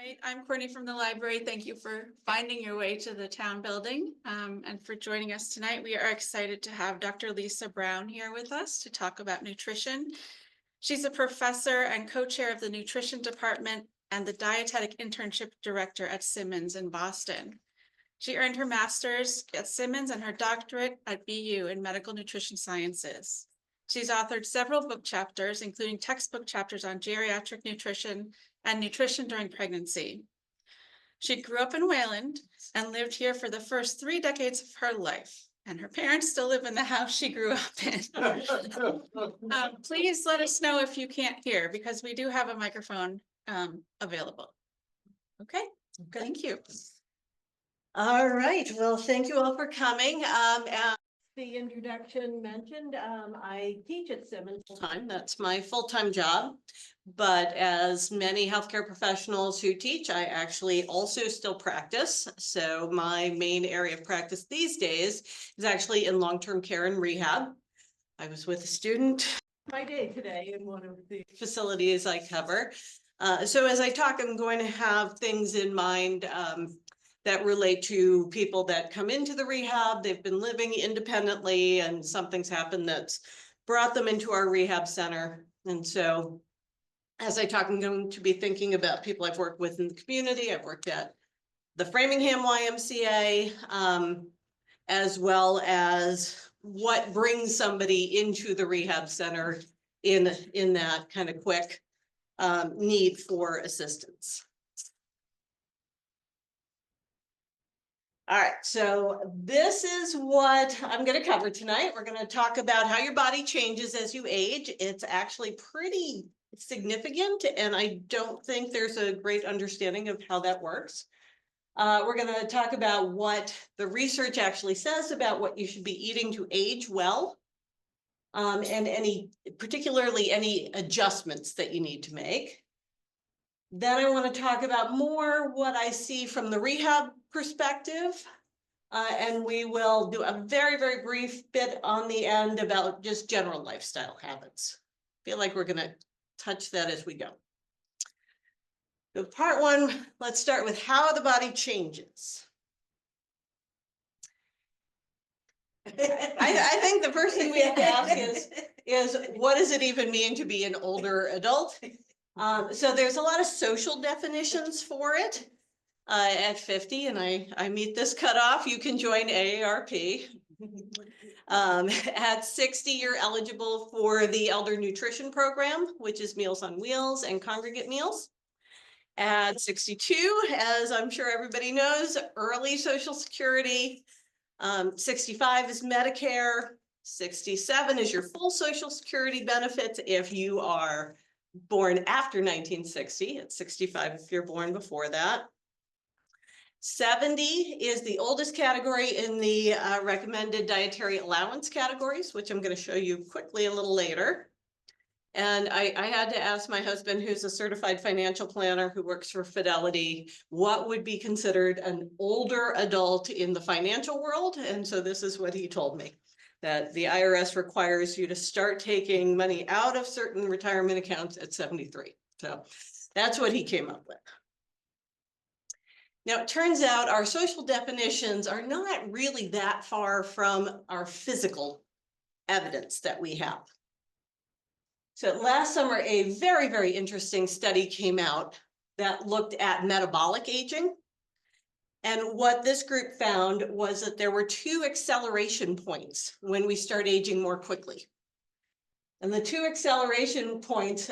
Wait, I'm Courtney from the library. Thank you for finding your way to the town building and for joining us tonight. We are excited to have Dr. Lisa Brown here with us to talk about nutrition. She's a professor and co-chair of the nutrition department and the dietetic internship director at Simmons in Boston. She earned her master's at Simmons and her doctorate at BU in medical nutrition sciences. She's authored several book chapters, including textbook chapters on geriatric nutrition and nutrition during pregnancy. She grew up in Wayland and lived here for the first 3 decades of her life, and her parents still live in the house she grew up in. Please let us know if you can't hear, because we do have a microphone available. Okay, thank you. All right, well, thank you all for coming. As the introduction mentioned, I teach at Simmons full-time. That's my full-time job. But as many healthcare professionals who teach, I actually also still practice. So my main area of practice these days is actually in long-term care and rehab. I was with a student my day today in one of the facilities I cover. So as I talk, I'm going to have things in mind that relate to people that come into the rehab. They've been living independently and something's happened that's brought them into our rehab center. And so as I talk, I'm going to be thinking about people I've worked with in the community. I've worked at the Framingham YMCA, as well as what brings somebody into the rehab center in that kind of quick need for assistance. All right, so this is what I'm going to cover tonight. We're going to talk about how your body changes as you age. It's actually pretty significant, and I don't think there's a great understanding of how that works. We're going to talk about what the research actually says about what you should be eating to age well, and particularly any adjustments that you need to make. Then I want to talk about more what I see from the rehab perspective. And we will do a very, very brief bit on the end about just general lifestyle habits. I feel like we're going to touch that as we go. So part one, let's start with how the body changes. I think the first thing we have to ask is what does it even mean to be an older adult? So there's a lot of social definitions for it. At 50, and I meet this cutoff, you can join AARP. At 60, you're eligible for the Elder Nutrition Program, which is Meals on Wheels and congregate meals. At 62, as I'm sure everybody knows, early Social Security. 65 is Medicare. 67 is your full Social Security benefits if you are born after 1960. It's 65 if you're born before that. 70 is the oldest category in the recommended dietary allowance categories, which I'm going to show you quickly a little later. And I had to ask my husband, who's a certified financial planner who works for Fidelity, what would be considered an older adult in the financial world. And so this is what he told me, that the IRS requires you to start taking money out of certain retirement accounts at 73. So that's what he came up with. Now, it turns out our social definitions are not really that far from our physical evidence that we have. So last summer, a very, very interesting study came out that looked at metabolic aging. And what this group found was that there were 2 acceleration points when we start aging more quickly. And the 2 acceleration points,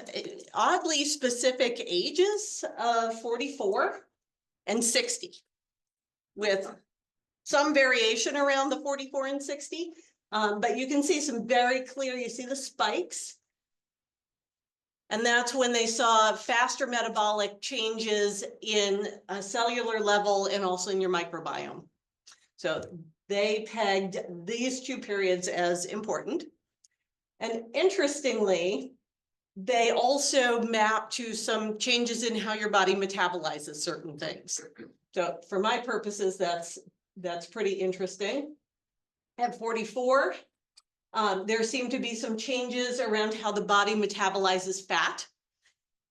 oddly specific ages of 44 and 60, with some variation around the 44 and 60. But you can see some very clear, you see the spikes. And that's when they saw faster metabolic changes in a cellular level and also in your microbiome. So they pegged these 2 periods as important. And interestingly, they also map to some changes in how your body metabolizes certain things. So for my purposes, that's pretty interesting. At 44, there seem to be some changes around how the body metabolizes fat.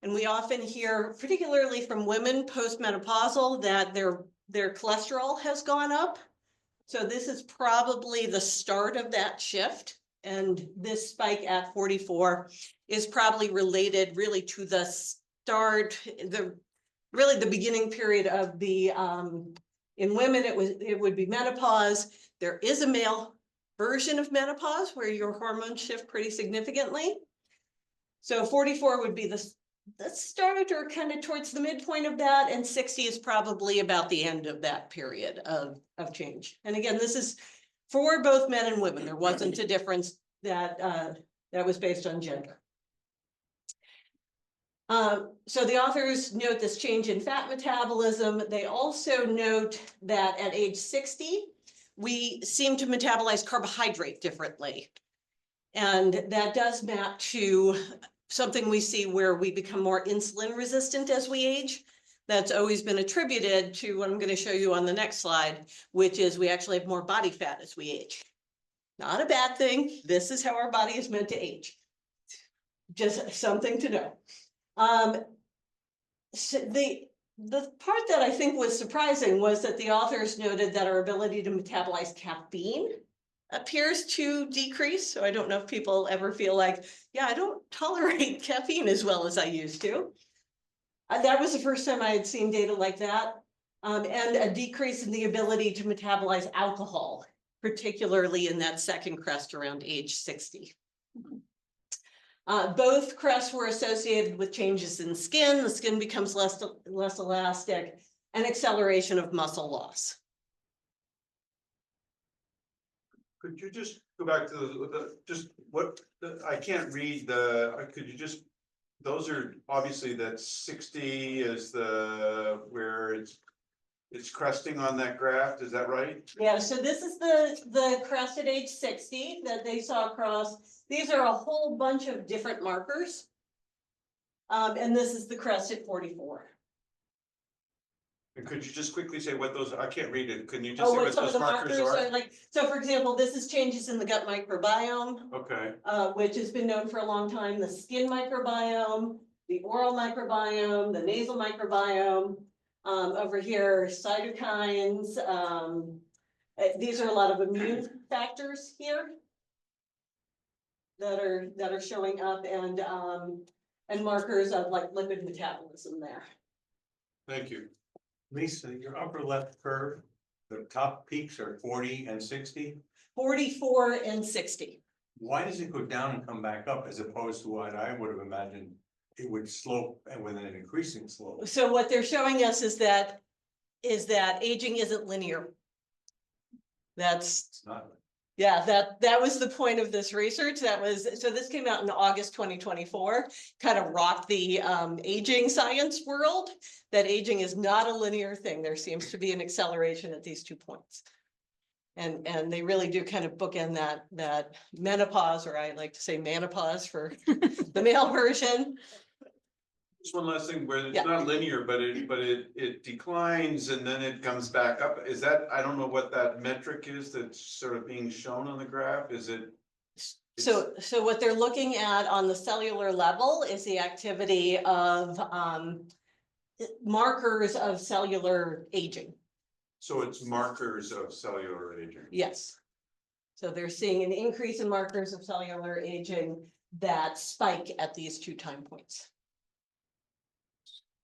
And we often hear, particularly from women postmenopausal, that their cholesterol has gone up. So this is probably the start of that shift. And this spike at 44 is probably related really to the start, really the beginning period of the, in women, it would be menopause. There is a male version of menopause where your hormones shift pretty significantly. So 44 would be the start or kind of towards the midpoint of that, and 60 is probably about the end of that period of change. And again, this is for both men and women. There wasn't a difference that that was based on gender. So the authors note this change in fat metabolism. They also note that at age 60, we seem to metabolize carbohydrate differently. And that does map to something we see where we become more insulin resistant as we age. That's always been attributed to what I'm going to show you on the next slide, which is we actually have more body fat as we age. Not a bad thing. This is how our body is meant to age. Just something to know. So the part that I think was surprising was that the authors noted that our ability to metabolize caffeine appears to decrease. So I don't know if people ever feel like, yeah, I don't tolerate caffeine as well as I used to. That was the first time I had seen data like that. And a decrease in the ability to metabolize alcohol, particularly in that second crest around age 60. Both crests were associated with changes in skin. The skin becomes less elastic, and acceleration of muscle loss. Could you just go back to I can't read could you just, those are obviously that 60 is where it's cresting on that graph, is that right? Yeah, so this is the crest at age 60 that they saw across. These are a whole bunch of different markers. And this is the crest at 44. And could you just quickly say what those, I can't read it, can you just Oh, say what what some of those the markers markers are? are like, so for example, this is changes in the gut microbiome, Okay, which has been known for a long time, the skin microbiome, the oral microbiome, the nasal microbiome. Over here, cytokines. These are a lot of immune factors here that are showing up, and markers of like lipid metabolism there. thank you. Lisa, your upper left curve, the top peaks are 40 and 60. 44 and 60. Why does it go down and come back up as opposed to what I would have imagined it would slope and with an increasing slope? So what they're showing us is that aging isn't linear. It's not. Yeah, that was the point of this research. So this came out in August 2024, kind of rocked the aging science world, that aging is not a linear thing. There seems to be an acceleration at these 2 points. And they really do kind of bookend that menopause, or I like to say menopause for the male version. Just one last thing, where it's Yeah. not linear, but it declines and then it comes back up. Is that, I don't know what that metric is that's sort of being shown on the graph, is it? So what they're looking at on the cellular level is the activity of markers of cellular aging. So it's markers of cellular aging. Yes. So they're seeing an increase in markers of cellular aging that spike at these 2 time points.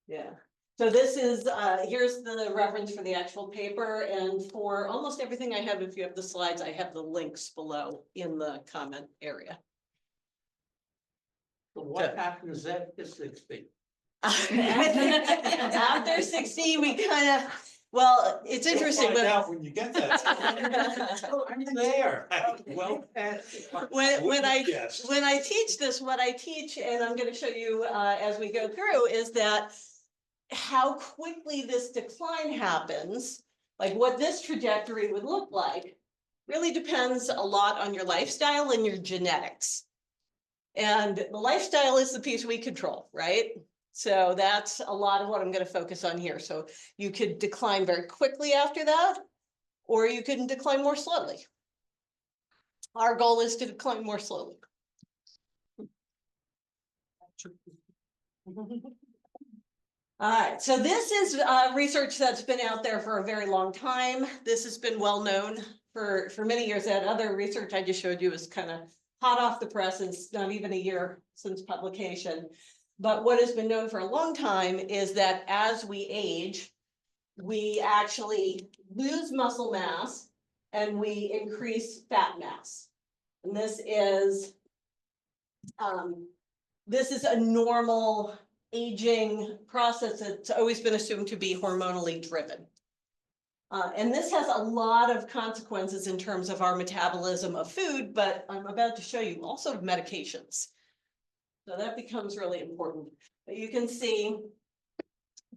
Yeah. So this is, here's the reference for the actual paper, and for almost everything I have, if you have the slides, I have the links below in the comment area. So what happens after 60? After 60, we kind of, well, it's interesting. Find out when you get that. I'm there. Well, When I teach this, what I teach, and I'm going to show you as we go through, is that how quickly this decline happens, like what this trajectory would look like, really depends a lot on your lifestyle and your genetics. And the lifestyle is the piece we control, right? So that's a lot of what I'm going to focus on here. So you could decline very quickly after that, or you can decline more slowly. Our goal is to decline more slowly. All right, so this is research that's been out there for a very long time. This has been well known for many years. That other research I just showed you is kind of hot off the press. It's not even a year since publication. But what has been known for a long time is that as we age, we actually lose muscle mass and we increase fat mass. And this is a normal aging process that's always been assumed to be hormonally driven. And this has a lot of consequences in terms of our metabolism of food, but I'm about to show you also medications. So that becomes really important. But you can see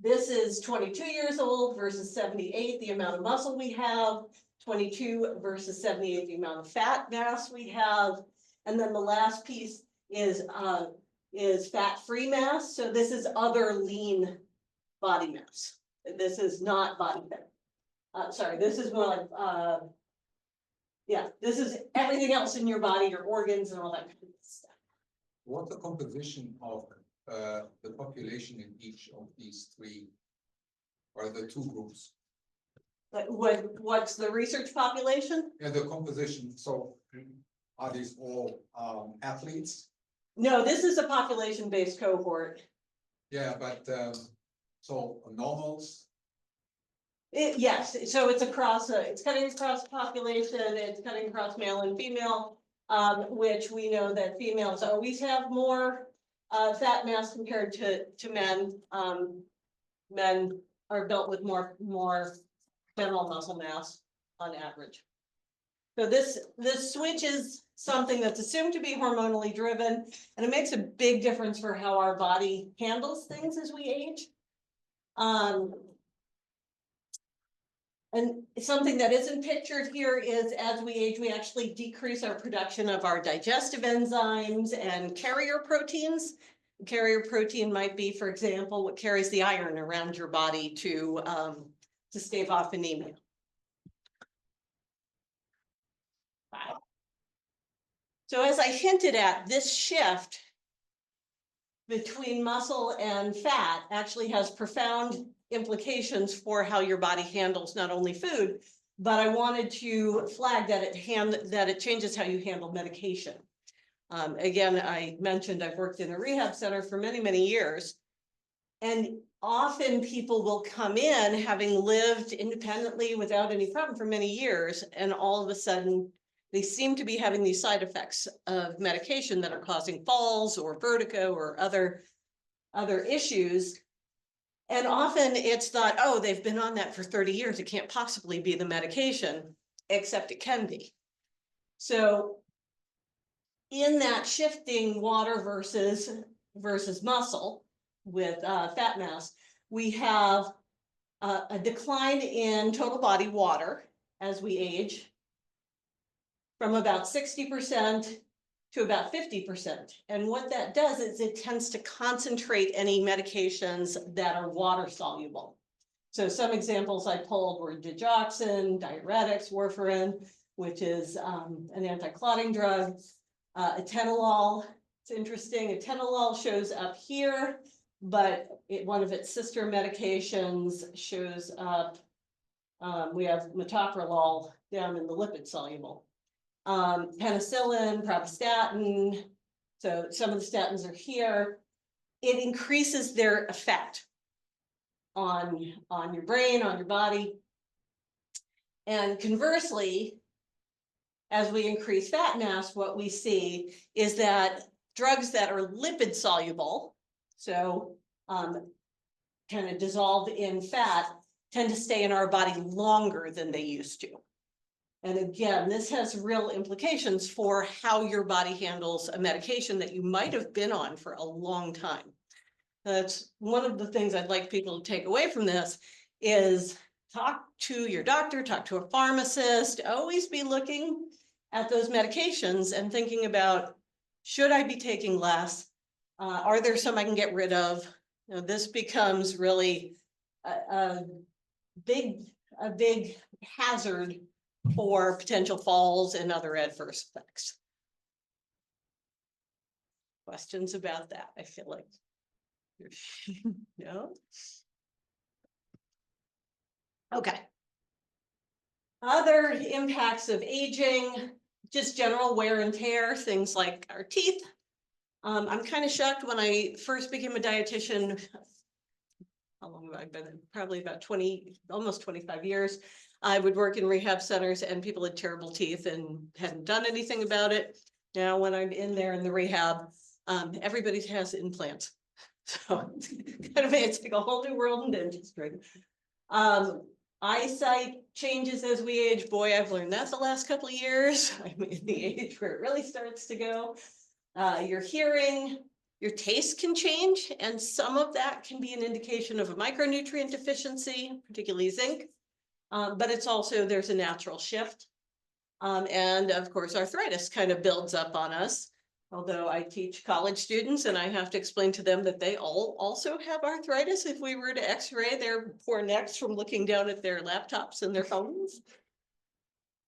this is 22 years old versus 78, the amount of muscle we have, 22 versus 78, the amount of fat mass we have. And then the last piece is fat-free mass. So this is other lean body mass. This is not body fat. Sorry, this is more like, yeah, this is everything else in your body, your organs and all that kind of stuff. What's the composition of the population in each of these three, or the two groups? But what's the research population? Yeah, the composition, so are these all athletes? No, this is a population-based cohort. Yeah, but so normals, Yes, so it's across, it's cutting across the population, it's cutting across male and female, which we know that females always have more fat mass compared to men. Men are built with more general muscle mass on average. So this switch is something that's assumed to be hormonally driven, and it makes a big difference for how our body handles things as we age. And something that isn't pictured here is as we age, we actually decrease our production of our digestive enzymes and carrier proteins. Carrier protein might be, for example, what carries the iron around your body to stave off anemia. Wow. So as I hinted at, this shift between muscle and fat actually has profound implications for how your body handles not only food, but I wanted to flag that it changes how you handle medication. Again, I mentioned I've worked in a rehab center for many, many years. And often people will come in having lived independently without any problem for many years, and all of a sudden they seem to be having these side effects of medication that are causing falls or vertigo or other issues. And often it's thought, oh, they've been on that for 30 years. It can't possibly be the medication, except it can be. So in that shifting water versus muscle with fat mass, we have a decline in total body water as we age from about 60% to about 50%. And what that does is it tends to concentrate any medications that are water soluble. So some examples I pulled were digoxin, diuretics, warfarin, which is an anti-clotting drug, atenolol. It's interesting, atenolol shows up here, but one of its sister medications shows up, we have metoprolol down in the lipid soluble. Penicillin, pravastatin, so some of the statins are here. It increases their effect on your brain, on your body. And conversely, as we increase fat mass, what we see is that drugs that are lipid soluble, so kind of dissolve in fat, tend to stay in our body longer than they used to. And again, this has real implications for how your body handles a medication that you might have been on for a long time. That's one of the things I'd like people to take away from this is talk to your doctor, talk to a pharmacist, always be looking at those medications and thinking about, should I be taking less? Are there some I can get rid of? You know, this becomes really a big hazard for potential falls and other adverse effects. Questions about that, I feel like. No. Okay. Other impacts of aging, just general wear and tear, things like our teeth. I'm kind of shocked when I first became a dietitian. How long have I been? Probably about 20, almost 25 years. I would work in rehab centers and people had terrible teeth and hadn't done anything about it. Now, when I'm in there in the rehab, everybody has implants. So it's like a whole new world in dentistry. Eyesight changes as we age. Boy, I've learned that the last couple of years. I'm in the age where it really starts to go. Your hearing, your taste can change, and some of that can be an indication of a micronutrient deficiency, particularly zinc. But it's also, there's a natural shift. And of course, arthritis kind of builds up on us. Although I teach college students and I have to explain to them that they all also have arthritis if we were to x-ray their poor necks from looking down at their laptops and their phones.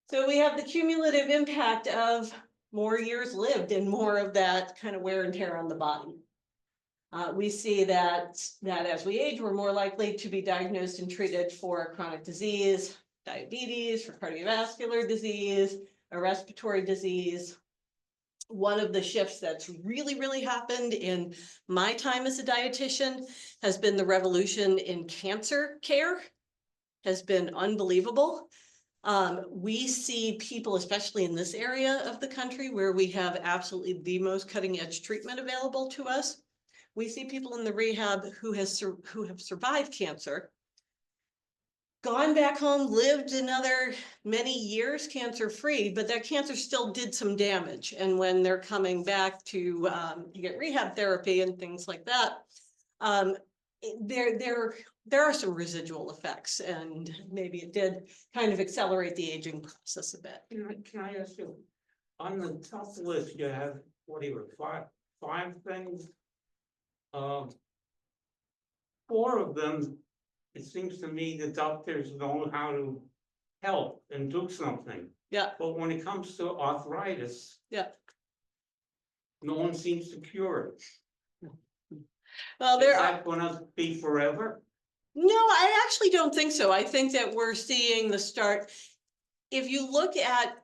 So we have the cumulative impact of more years lived and more of that kind of wear and tear on the body. We see that as we age, we're more likely to be diagnosed and treated for chronic disease, diabetes, for cardiovascular disease, a respiratory disease. One of the shifts that's really happened in my time as a dietitian has been the revolution in cancer care, has been unbelievable. We see people, especially in this area of the country where we have absolutely the most cutting edge treatment available to us. We see people in the rehab who have survived cancer, gone back home, lived another many years cancer-free, but that cancer still did some damage. And when they're coming back to get rehab therapy and things like that, there are some residual effects, and maybe it did kind of accelerate the aging process a bit. Can I ask you, on the top list, you have, whatever, five things? 4 of them, it seems to me the doctors know how to help and do something. Yeah, But when it comes to arthritis, yeah. no one seems to cure it. Well, Is there are. that gonna be forever? No, I actually don't think so. I think that we're seeing the start. If you look at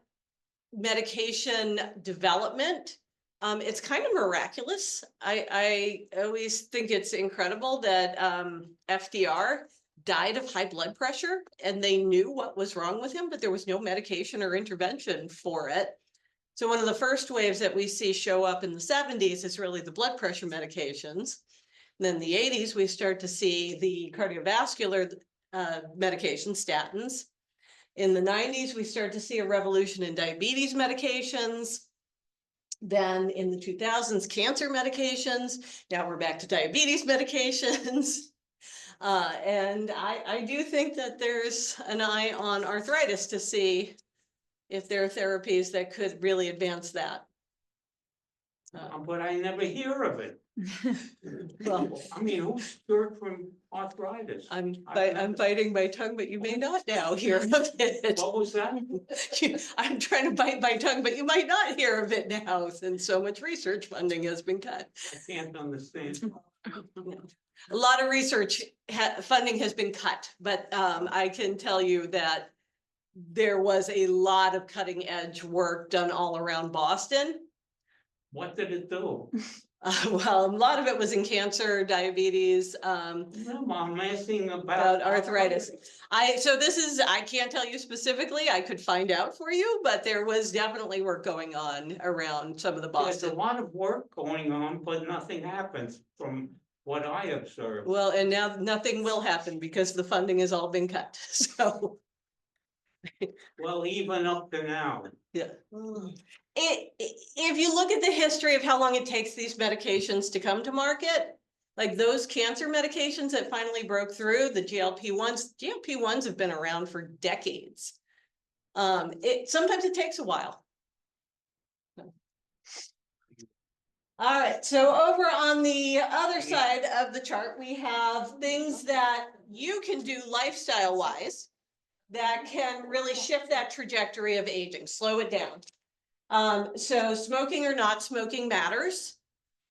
medication development, it's kind of miraculous. I always think it's incredible that FDR died of high blood pressure and they knew what was wrong with him, but there was no medication or intervention for it. So one of the first waves that we see show up in the 70s is really the blood pressure medications. And then in the 80s, we start to see the cardiovascular medication, statins. In the 90s, we start to see a revolution in diabetes medications. Then in the 2000s, cancer medications. Now we're back to diabetes medications. And I do think that there's an eye on arthritis to see if there are therapies that could really advance that. But I never hear of it. Well, I mean, who's cured from arthritis? I'm I've never- biting my tongue, but you may not now hear of it. What was that? I'm trying to bite my tongue, but you might not hear of it now since so much research funding has been cut. I can't understand. A lot of research funding has been cut, but I can tell you that there was a lot of cutting edge work done all around Boston. What did it do? Well, a lot of it was in cancer, diabetes, No, I'm asking about arthritis. So this is, I can't tell you specifically, I could find out for you, but there was definitely work going on around some of the There's a Boston. lot of work going on, but nothing happens from what I observed. Well, and now nothing will happen because the funding has all been cut, so. Well, even up to now. Yeah. If you look at the history of how long it takes these medications to come to market, like those cancer medications that finally broke through, the GLP-1s have been around for decades. Sometimes it takes a while. All right, so over on the other side of the chart, we have things that you can do lifestyle wise that can really shift that trajectory of aging, slow it down. So smoking or not smoking matters.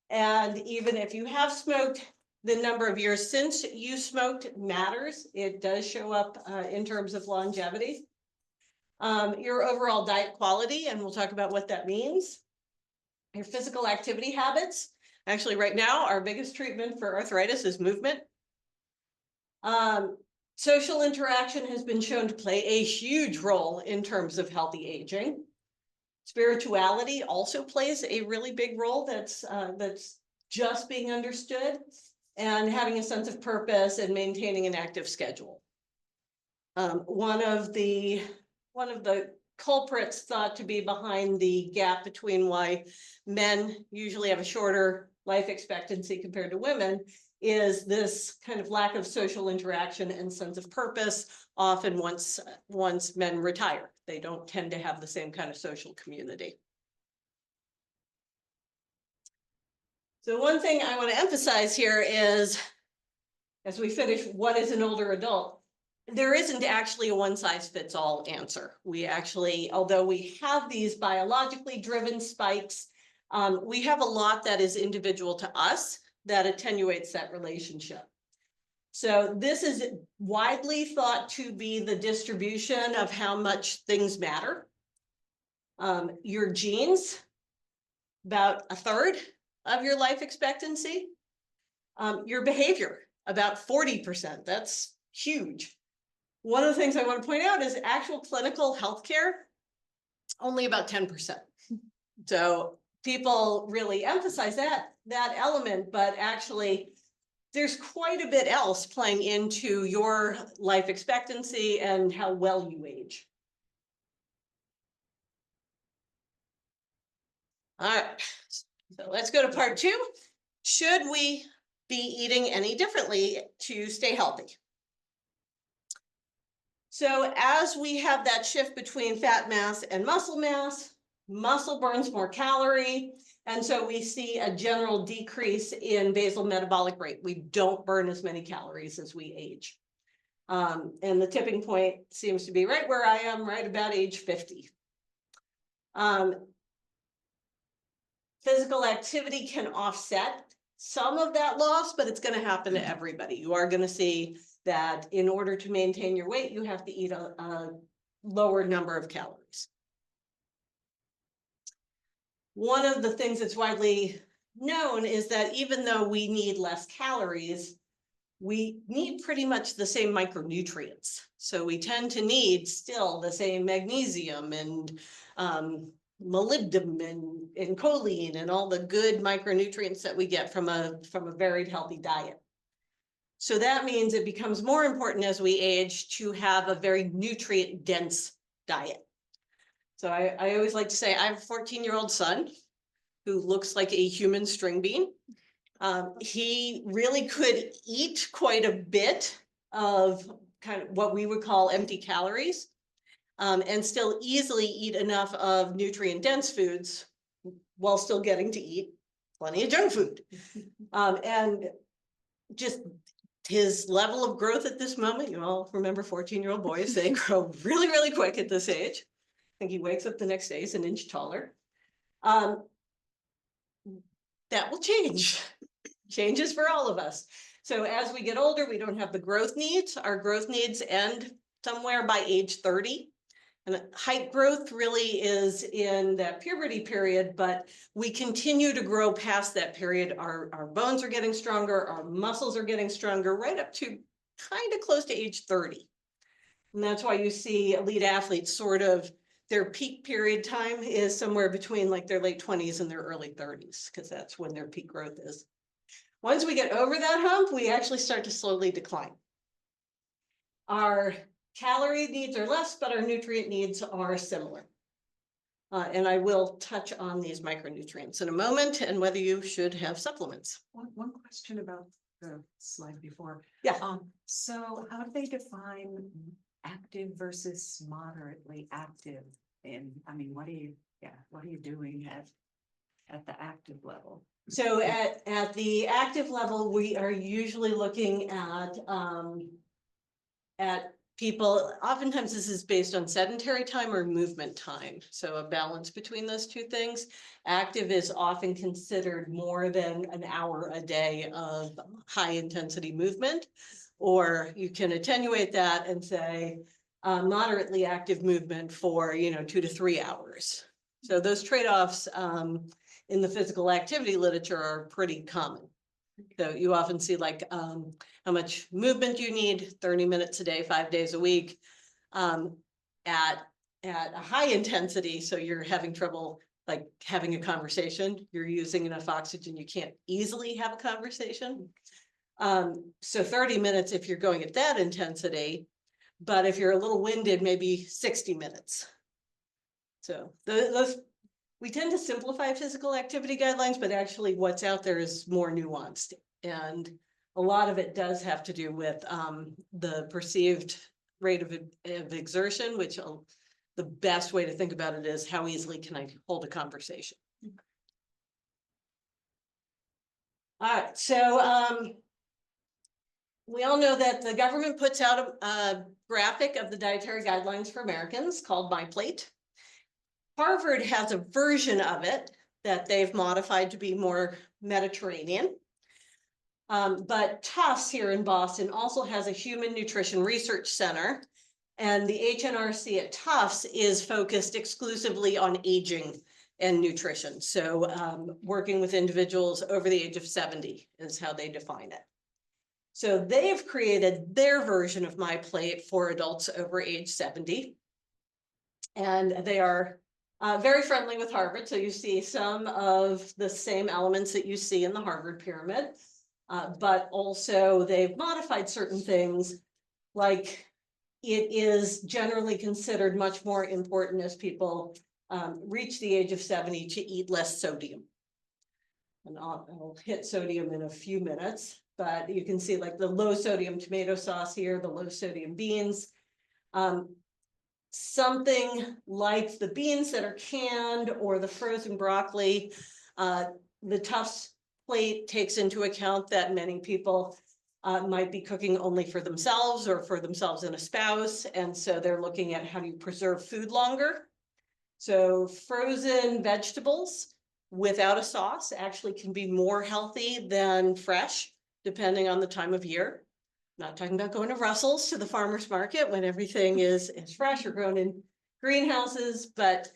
And even if you have smoked the number of years since you smoked matters. It does show up in terms of longevity. Your overall diet quality, and we'll talk about what that means. Your physical activity habits. Actually, right now, our biggest treatment for arthritis is movement. Social interaction has been shown to play a huge role in terms of healthy aging. Spirituality also plays a really big role that's just being understood, and having a sense of purpose and maintaining an active schedule. One of the culprits thought to be behind the gap between why men usually have a shorter life expectancy compared to women is this kind of lack of social interaction and sense of purpose. Often once men retire, they don't tend to have the same kind of social community. So one thing I want to emphasize here is, as we finish, what is an older adult? There isn't actually a one-size-fits-all answer. We actually, although we have these biologically driven spikes, we have a lot that is individual to us that attenuates that relationship. So this is widely thought to be the distribution of how much things matter. Your genes, about a third of your life expectancy. Your behavior, about 40%. That's huge. One of the things I want to point out is actual clinical healthcare, only about 10%. So people really emphasize that element, but actually there's quite a bit else playing into your life expectancy and how well you age. All right, so let's go to part 2. Should we be eating any differently to stay healthy? So as we have that shift between fat mass and muscle burns more calorie. And so we see a general decrease in basal metabolic rate. We don't burn as many calories as we age. And the tipping point seems to be right where I am, right about age 50. Physical activity can offset some of that loss, but it's going to happen to everybody. You are going to see that in order to maintain your weight, you have to eat a lower number of calories. One of the things that's widely known is that even though we need less calories, we need pretty much the same micronutrients. So we tend to need still the same magnesium and molybdenum and choline and all the good micronutrients that we get from a varied healthy diet. So that means it becomes more important as we age to have a very nutrient dense diet. So I always like to say I have a 14-year-old son who looks like a human string bean. He really could eat quite a bit of kind of what we would call empty calories, and still easily eat enough of nutrient dense foods while still getting to eat plenty of junk food. And just his level of growth at this moment, you all remember 14-year-old boys, they grow really, really quick at this age. I think he wakes up the next day, he's an inch taller. That will change. Changes for all of us. So as we get older, we don't have the growth needs. Our growth needs end somewhere by age 30. And height growth really is in that puberty period, but we continue to grow past that period. Our bones are getting stronger, our muscles are getting stronger, right up to kind of close to age 30. And that's why you see elite athletes sort of, their peak period time is somewhere between like their late 20s and their early 30s, because that's when their peak growth is. Once we get over that hump, we actually start to slowly decline. Our calorie needs are less, but our nutrient needs are similar. And I will touch on these micronutrients in a moment and whether you should have supplements. One question about the slide before. Yeah. So how do they define active versus moderately active? And I mean, what are you doing at the active level? So at the active level, we are usually looking at people, oftentimes this is based on sedentary time or movement time. So a balance between those two things. Active is often considered more than an hour a day of high intensity movement. Or you can attenuate that and say moderately active movement for, 2 to 3 hours. So those trade-offs in the physical activity literature are pretty common. So you often see like how much movement you need, 30 minutes a day, 5 days a week, at a high intensity. So you're having trouble like having a conversation, you're using enough oxygen, you can't easily have a conversation. So 30 minutes if you're going at that intensity, but if you're a little winded, maybe 60 minutes. So those, we tend to simplify physical activity guidelines, but actually what's out there is more nuanced. And a lot of it does have to do with the perceived rate of exertion, which the best way to think about it is how easily can I hold a conversation. All right, so we all know that the government puts out a graphic of the dietary guidelines for Americans called My Plate. Harvard has a version of it that they've modified to be more Mediterranean. But Tufts here in Boston also has a human nutrition research center, and the HNRC at Tufts is focused exclusively on aging and nutrition. So working with individuals over the age of 70 is how they define it. So they've created their version of My Plate for adults over age 70. And they are very friendly with Harvard. So you see some of the same elements that you see in the Harvard pyramid, but also they've modified certain things, like it is generally considered much more important as people reach the age of 70 to eat less sodium. And I'll hit sodium in a few minutes, but you can see like the low sodium tomato sauce here, the low sodium beans. Something like the beans that are canned or the frozen broccoli, the Tufts plate takes into account that many people might be cooking only for themselves or for themselves and a spouse. And so they're looking at how do you preserve food longer. So frozen vegetables without a sauce actually can be more healthy than fresh, depending on the time of year. Not talking about going to Russell's to the farmer's market when everything is fresh or grown in greenhouses, but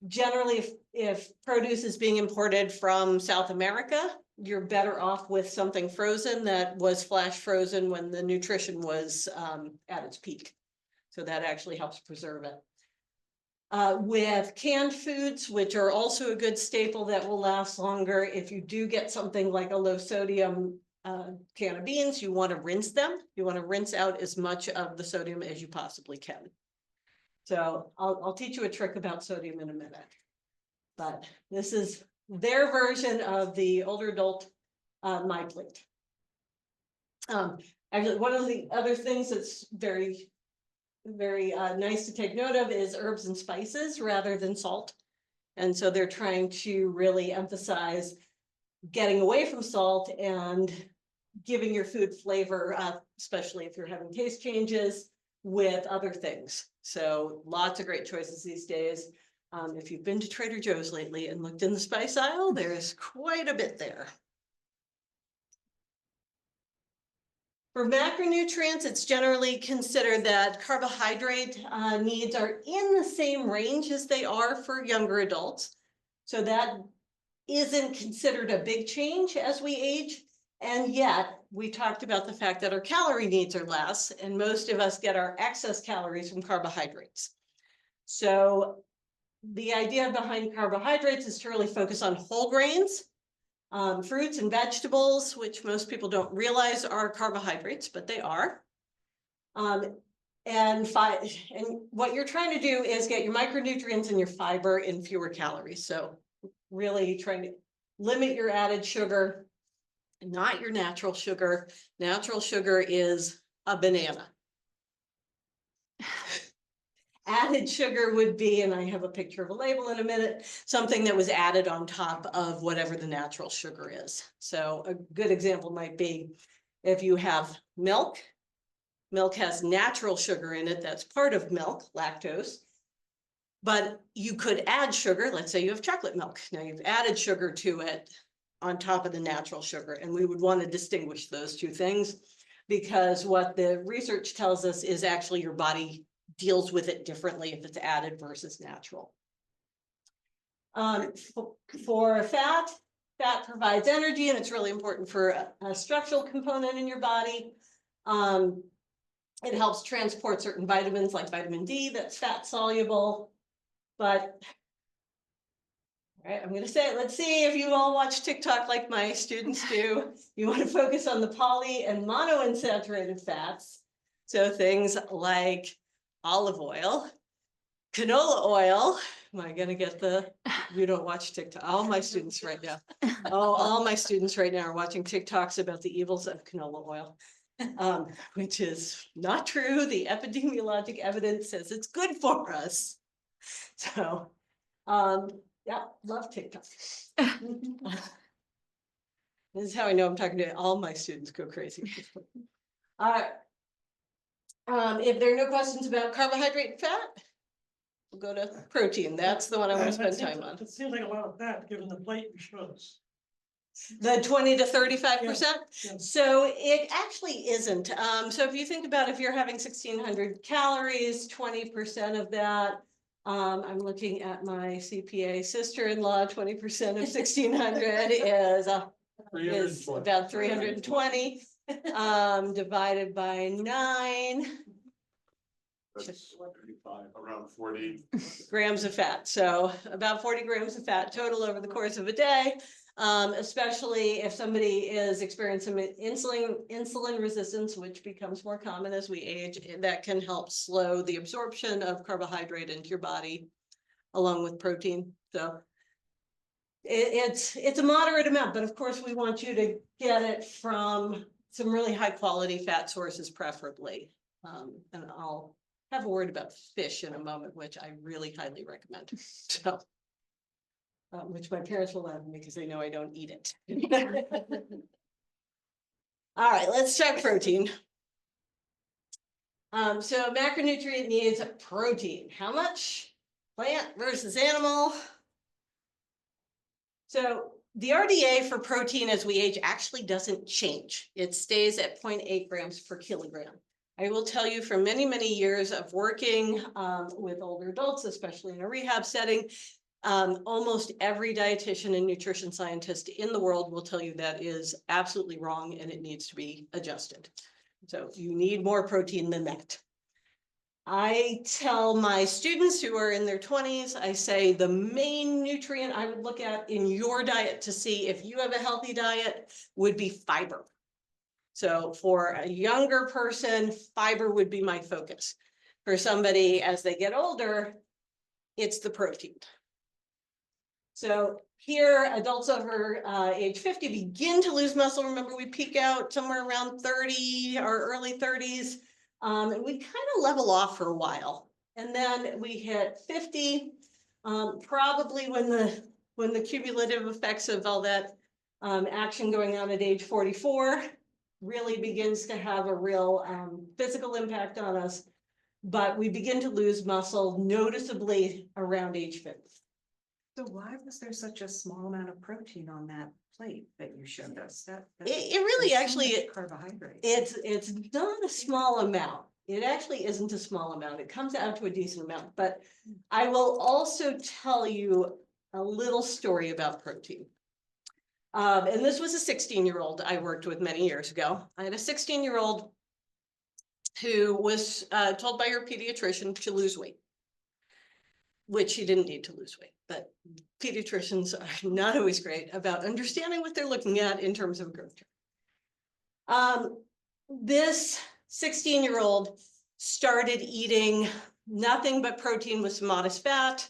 generally if produce is being imported from South America, you're better off with something frozen that was flash frozen when the nutrition was at its peak. So that actually helps preserve it. With canned foods, which are also a good staple that will last longer, if you do get something like a low sodium can of beans, you want to rinse them. You want to rinse out as much of the sodium as you possibly can. So I'll teach you a trick about sodium in a minute. But this is their version of the older adult My Plate. Actually, one of the other things that's very nice to take note of is herbs and spices rather than salt. And so they're trying to really emphasize getting away from salt and giving your food flavor, especially if you're having taste changes with other things. So lots of great choices these days. If you've been to Trader Joe's lately and looked in the spice aisle, there's quite a bit there. For macronutrients, it's generally considered that carbohydrate needs are in the same range as they are for younger adults. So that isn't considered a big change as we age. And yet we talked about the fact that our calorie needs are less, and most of us get our excess calories from carbohydrates. So the idea behind carbohydrates is to really focus on whole grains, fruits and vegetables, which most people don't realize are carbohydrates, but they are. And what you're trying to do is get your micronutrients and your fiber in fewer calories. So really trying to limit your added sugar, not your natural sugar. Natural sugar is a banana. Added sugar would be, and I have a picture of a label in a minute, something that was added on top of whatever the natural sugar is. So a good example might be if you have milk Milk has natural sugar in it that's part of milk, lactose. But you could add sugar, let's say you have chocolate milk. Now you've added sugar to it on top of the natural sugar, and we would want to distinguish those two things because what the research tells us is actually your body deals with it differently if it's added versus natural. For fat, fat provides energy, and it's really important for a structural component in your body. It helps transport certain vitamins like vitamin D that's fat soluble. But all right, I'm going to say it. Let's see if you all watch TikTok like my students do. You want to focus on the poly and monounsaturated fats. So things like olive oil, canola oil. Am I going to get the, you don't watch TikTok. All my students right now. Oh, all my students right now are watching TikToks about the evils of canola oil, which is not true. The epidemiologic evidence says it's good for us. So, yeah, love TikTok. This is how I know I'm talking to all my students go crazy. All right. If there are no questions about carbohydrate and fat, we'll go to protein. That's the one I want to spend time on. It seems like a lot of fat, given the plate you showed us. The 20 to 35%. Yeah. So it actually isn't. So if you think about if you're having 1,600 calories, 20% of that, I'm looking at my CPA sister-in-law, 20% of 1,600 is about 320, divided by 9. That's around 40. Grams of fat. So about 40 grams of fat total over the course of a day. Especially if somebody is experiencing insulin resistance, which becomes more common as we age, that can help slow the absorption of carbohydrate into your body along with protein. So it's a moderate amount, but of course we want you to get it from some really high quality fat sources preferably. And I'll have a word about fish in a moment, which I really highly recommend. So. Which my parents will laugh at me because they know I don't eat it. All right, let's talk protein. So macronutrient needs protein. How much? Plant versus animal. So the RDA for protein as we age actually doesn't change. It stays at 0.8 grams per kilogram. I will tell you from many, many years of working with older adults, especially in a rehab setting, almost every dietitian and nutrition scientist in the world will tell you that is absolutely wrong and it needs to be adjusted. So you need more protein than that. I tell my students who are in their 20s, I say the main nutrient I would look at in your diet to see if you have a healthy diet would be fiber. So for a younger person, fiber would be my focus. For somebody as they get older, it's the protein. So here, adults over age 50 begin to lose muscle. Remember, we peak out somewhere around 30 or early 30s, and we kind of level off for a while. And then we hit 50, probably when the cumulative effects of all that action going on at age 44 really begins to have a real physical impact on us. But we begin to lose muscle noticeably around age 50. So why was there such a small amount of protein on that plate that you showed us? It really there's so actually, much carbohydrate. it's not a small amount. It actually isn't a small amount. It comes out to a decent amount, but I will also tell you a little story about protein. And this was a 16-year-old I worked with many years ago. I had a 16-year-old who was told by her pediatrician to lose weight, which she didn't need to lose weight, but pediatricians are not always great about understanding what they're looking at in terms of growth. This 16-year-old started eating nothing but protein with some modest fat,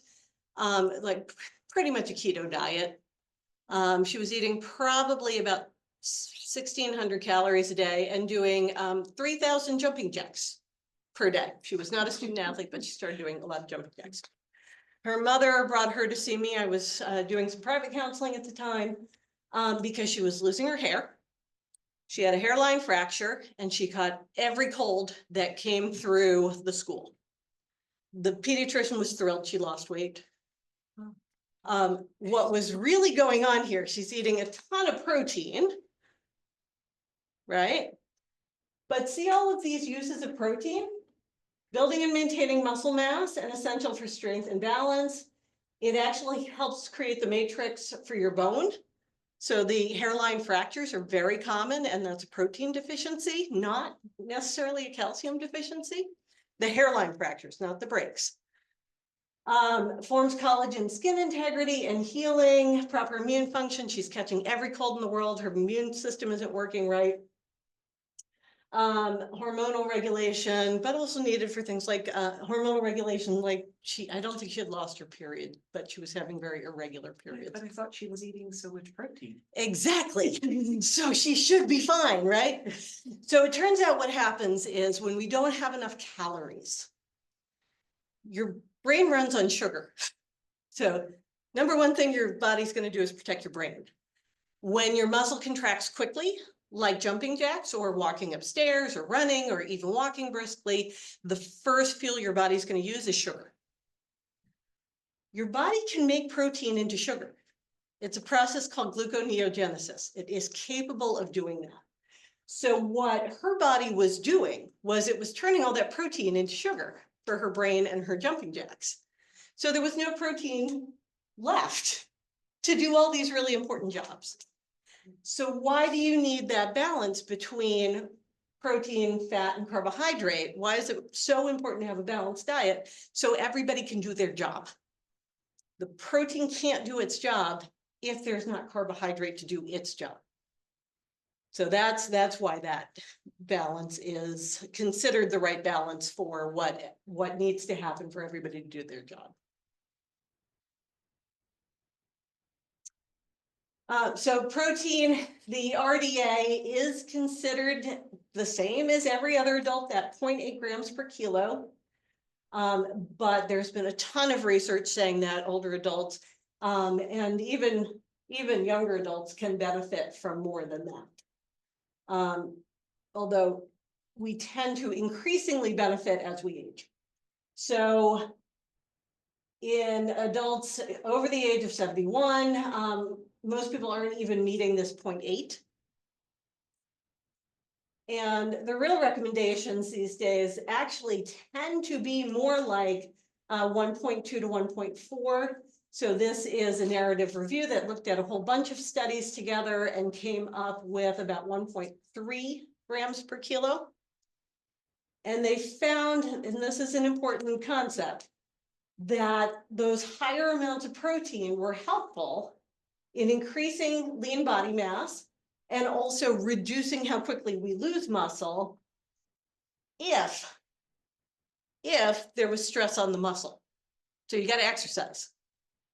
like pretty much a keto diet. She was eating probably about 1,600 calories a day and doing 3,000 jumping jacks per day. She was not a student athlete, but she started doing a lot of jumping jacks. Her mother brought her to see me. I was doing some private counseling at the time because she was losing her hair. She had a hairline fracture and she caught every cold that came through the school. The pediatrician was thrilled she lost weight. What was really going on here, she's eating a ton of protein, right? But see all of these uses of protein? Building and maintaining muscle mass and essential for strength and balance. It actually helps create the matrix for your bone. So the hairline fractures are very common, and that's a protein deficiency, not necessarily a calcium deficiency. The hairline fractures, not the breaks. Forms collagen skin integrity and healing, proper immune function. She's catching every cold in the world. Her immune system isn't working right. Hormonal regulation, but also needed for things like hormonal regulation, like I don't think she had lost her period, but she was having very irregular periods. But I thought she was eating so much protein. Exactly. So she should be fine, right? So it turns out what happens is when we don't have enough calories, your brain runs on sugar. So number one thing your body's going to do is protect your brain. When your muscle contracts quickly, like jumping jacks or walking upstairs or running or even walking briskly, the first fuel your body's going to use is sugar. Your body can make protein into sugar. It's a process called gluconeogenesis. It is capable of doing that. So what her body was doing was it was turning all that protein into sugar for her brain and her jumping jacks. So there was no protein left to do all these really important jobs. So why do you need that balance between protein, fat, and carbohydrate? Why is it so important to have a balanced diet so everybody can do their job? The protein can't do its job if there's not carbohydrate to do its job. So that's why that balance is considered the right balance for what needs to happen for everybody to do their job. So protein, the RDA is considered the same as every other adult at 0.8 grams per kilo. But there's been a ton of research saying that older adults and even younger adults can benefit from more than that. Although we tend to increasingly benefit as we age. So in adults over the age of 71, most people aren't even meeting this 0.8. And the real recommendations these days actually tend to be more like 1.2 to 1.4. So this is a narrative review that looked at a whole bunch of studies together and came up with about 1.3 grams per kilo. And they found, and this is an important concept, that those higher amounts of protein were helpful in increasing lean body mass and also reducing how quickly we lose muscle if there was stress on the muscle. So you got to exercise.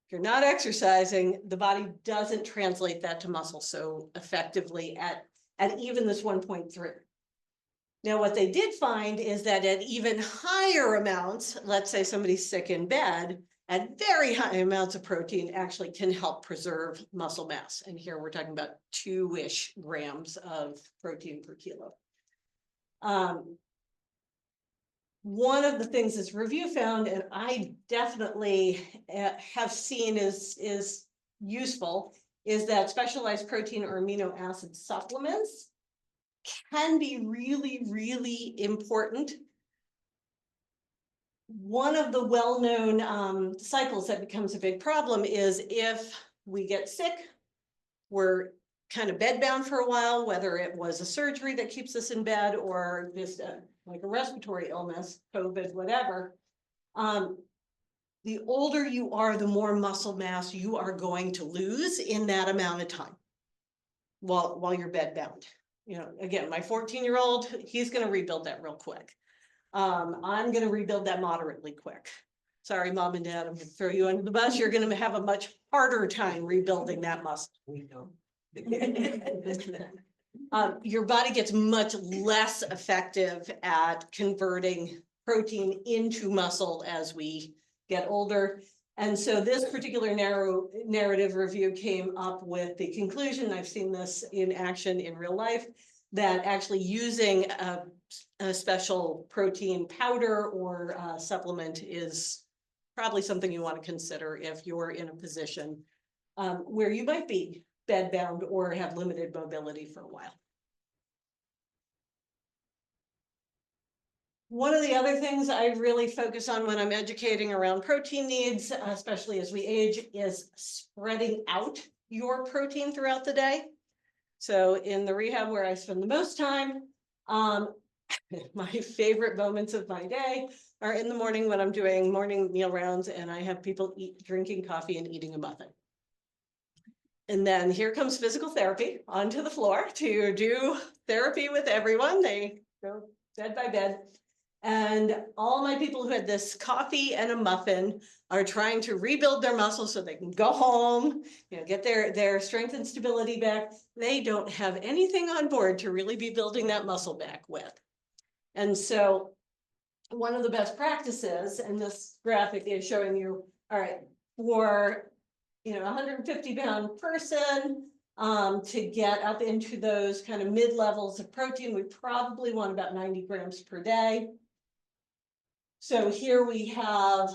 If you're not exercising, the body doesn't translate that to muscle so effectively at even this 1.3. Now, what they did find is that at even higher amounts, let's say somebody's sick in bed, at very high amounts of protein actually can help preserve muscle mass. And here we're talking about 2-ish grams of protein per kilo. One of the things this review found, and I definitely have seen is useful, is that specialized protein or amino acid supplements can be really, really important. One of the well-known cycles that becomes a big problem is if we get sick, we're kind of bedbound for a while, whether it was a surgery that keeps us in bed or just like a respiratory illness, COVID, whatever. The older you are, the more muscle mass you are going to lose in that amount of time while you're bedbound. You know, again, my 14-year-old, he's going to rebuild that real quick. I'm going to rebuild that moderately quick. Sorry, mom and dad, I'm going to throw you under the bus. You're going to have a much harder time rebuilding that muscle. We know. Your body gets much less effective at converting protein into muscle as we get older. And so this particular narrative review came up with the conclusion, I've seen this in action in real life, that actually using a special protein powder or supplement is probably something you want to consider if you're in a position where you might be bedbound or have limited mobility for a while. One of the other things I really focus on when I'm educating around protein needs, especially as we age, is spreading out your protein throughout the day. So in the rehab where I spend the most time, my favorite moments of my day are in the morning when I'm doing morning meal rounds and I have people drinking coffee and eating a muffin. And then here comes physical therapy onto the floor to do therapy with everyone. They go bed by bed. And all my people who had this coffee and a muffin are trying to rebuild their muscles so they can go home, get their strength and stability back. They don't have anything on board to really be building that muscle back with. And so one of the best practices, and this graphic is showing you, all right, for a 150-pound person, to get up into those kind of mid-levels of protein, we probably want about 90 grams per day. So here we have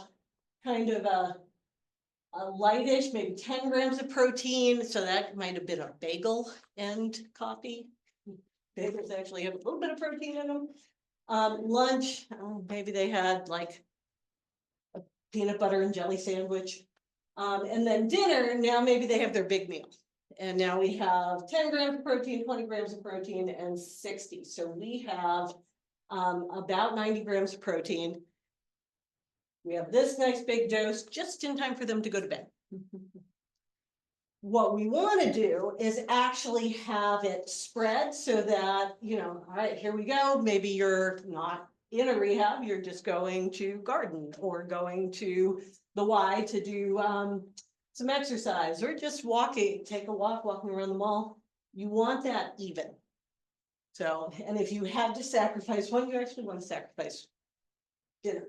kind of a lightish, maybe 10 grams of protein. So that might have been a bagel and coffee. Bagels actually have a little bit of protein in them. Lunch, maybe they had like a peanut butter and jelly sandwich. And then dinner, now maybe they have their big meal. And now we have 10 grams of protein, 20 grams of protein, and 60. So we have about 90 grams of protein. We have this nice big dose just in time for them to go to bed. What we want to do is actually have it spread so that, all right, here we go. Maybe you're not in a rehab, you're just going to garden or going to the Y to do some exercise or just walking, take a walk, walking around the mall. You want that even. So, and if you had to sacrifice one, you actually want to sacrifice dinner.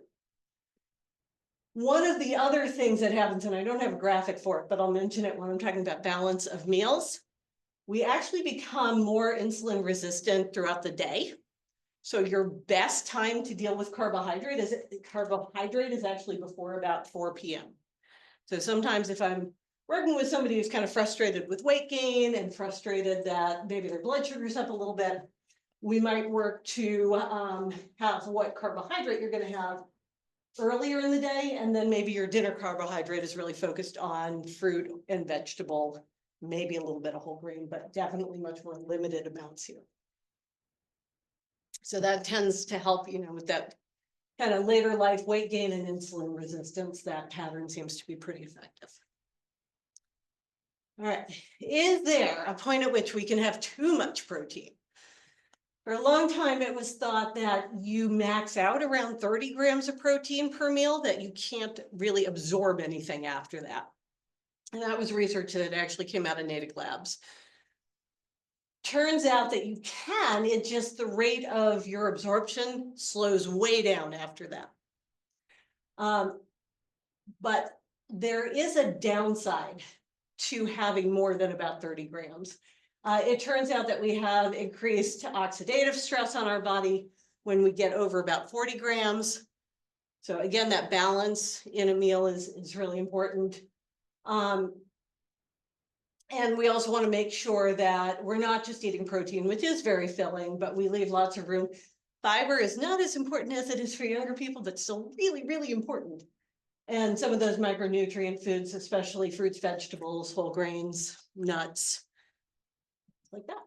One of the other things that happens, and I don't have a graphic for it, but I'll mention it when I'm talking about balance of meals. We actually become more insulin resistant throughout the day. So your best time to deal with carbohydrate is actually before about 4 p.m. So sometimes if I'm working with somebody who's kind of frustrated with weight gain and frustrated that maybe their blood sugar's up a little bit, we might work to have what carbohydrate you're going to have earlier in the day, and then maybe your dinner carbohydrate is really focused on fruit and vegetable, maybe a little bit of whole grain, but definitely much more limited amounts here. So that tends to help, with that kind of later life weight gain and insulin resistance. That pattern seems to be pretty effective. All right, is there a point at which we can have too much protein? For a long time, it was thought that you max out around 30 grams of protein per meal, that you can't really absorb anything after that. And that was research that actually came out of Natick Labs. Turns out that you can, it's just the rate of your absorption slows way down after that. But there is a downside to having more than about 30 grams. It turns out that we have increased oxidative stress on our body when we get over about 40 grams. So again, that balance in a meal is really important. And we also want to make sure that we're not just eating protein, which is very filling, but we leave lots of room. Fiber is not as important as it is for younger people, but still really, really important. And some of those micronutrient foods, especially fruits, vegetables, whole grains, nuts, like that.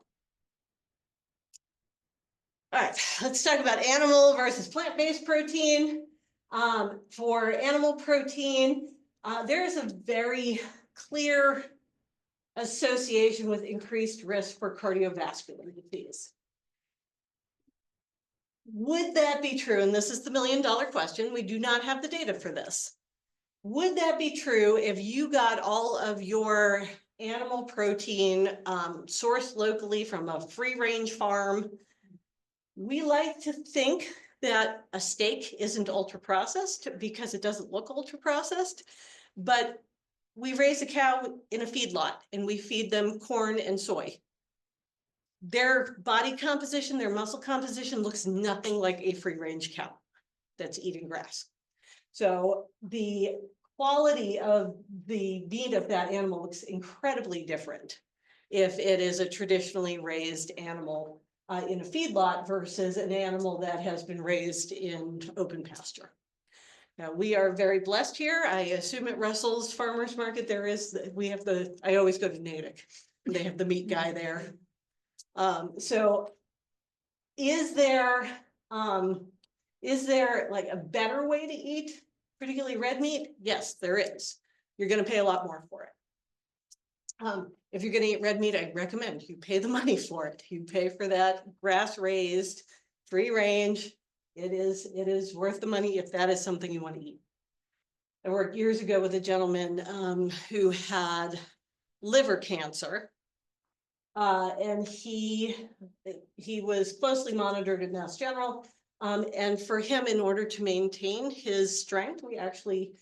All right, let's talk about animal versus plant-based protein. For animal protein, there is a very clear association with increased risk for cardiovascular disease. Would that be true? And this is the million-dollar question. We do not have the data for this. Would that be true if you got all of your animal protein sourced locally from a free-range farm? We like to think that a steak isn't ultra-processed because it doesn't look ultra-processed, but we raise a cow in a feedlot and we feed them corn and soy. their body composition, their muscle composition looks nothing like a free range cow that's eating grass. So the quality of the meat of that animal looks incredibly different if it is a traditionally raised animal in a feedlot versus an animal that has been raised in open pasture. Now, we are very blessed here. I assume at Russell's Farmers Market, I always go to Natick. They have the meat guy there. So is there like a better way to eat, particularly red meat? Yes, there is. You're gonna pay a lot more for it. If you're gonna eat red meat, I recommend you pay the money for it. You pay for that grass raised, free range. It is worth the money if that is something you want to eat. I worked years ago with a gentleman who had liver cancer. And he was closely monitored at Mass General. And for him, in order to maintain his strength, we actually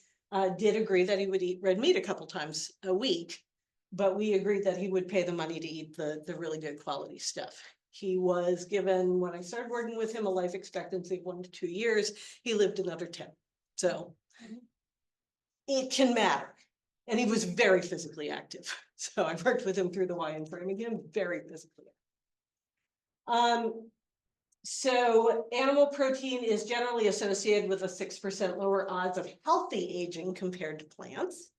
did agree that he would eat red meat a couple times a week. But we agreed that he would pay the money to eat the really good quality stuff. He was given, when I started working with him, a life expectancy of 1 to 2 years. He lived another 10. So it can matter. And he was very physically active. So I worked with him through the Y and training him, very physically. So animal protein is generally associated with a 6% lower odds of healthy aging compared to plants.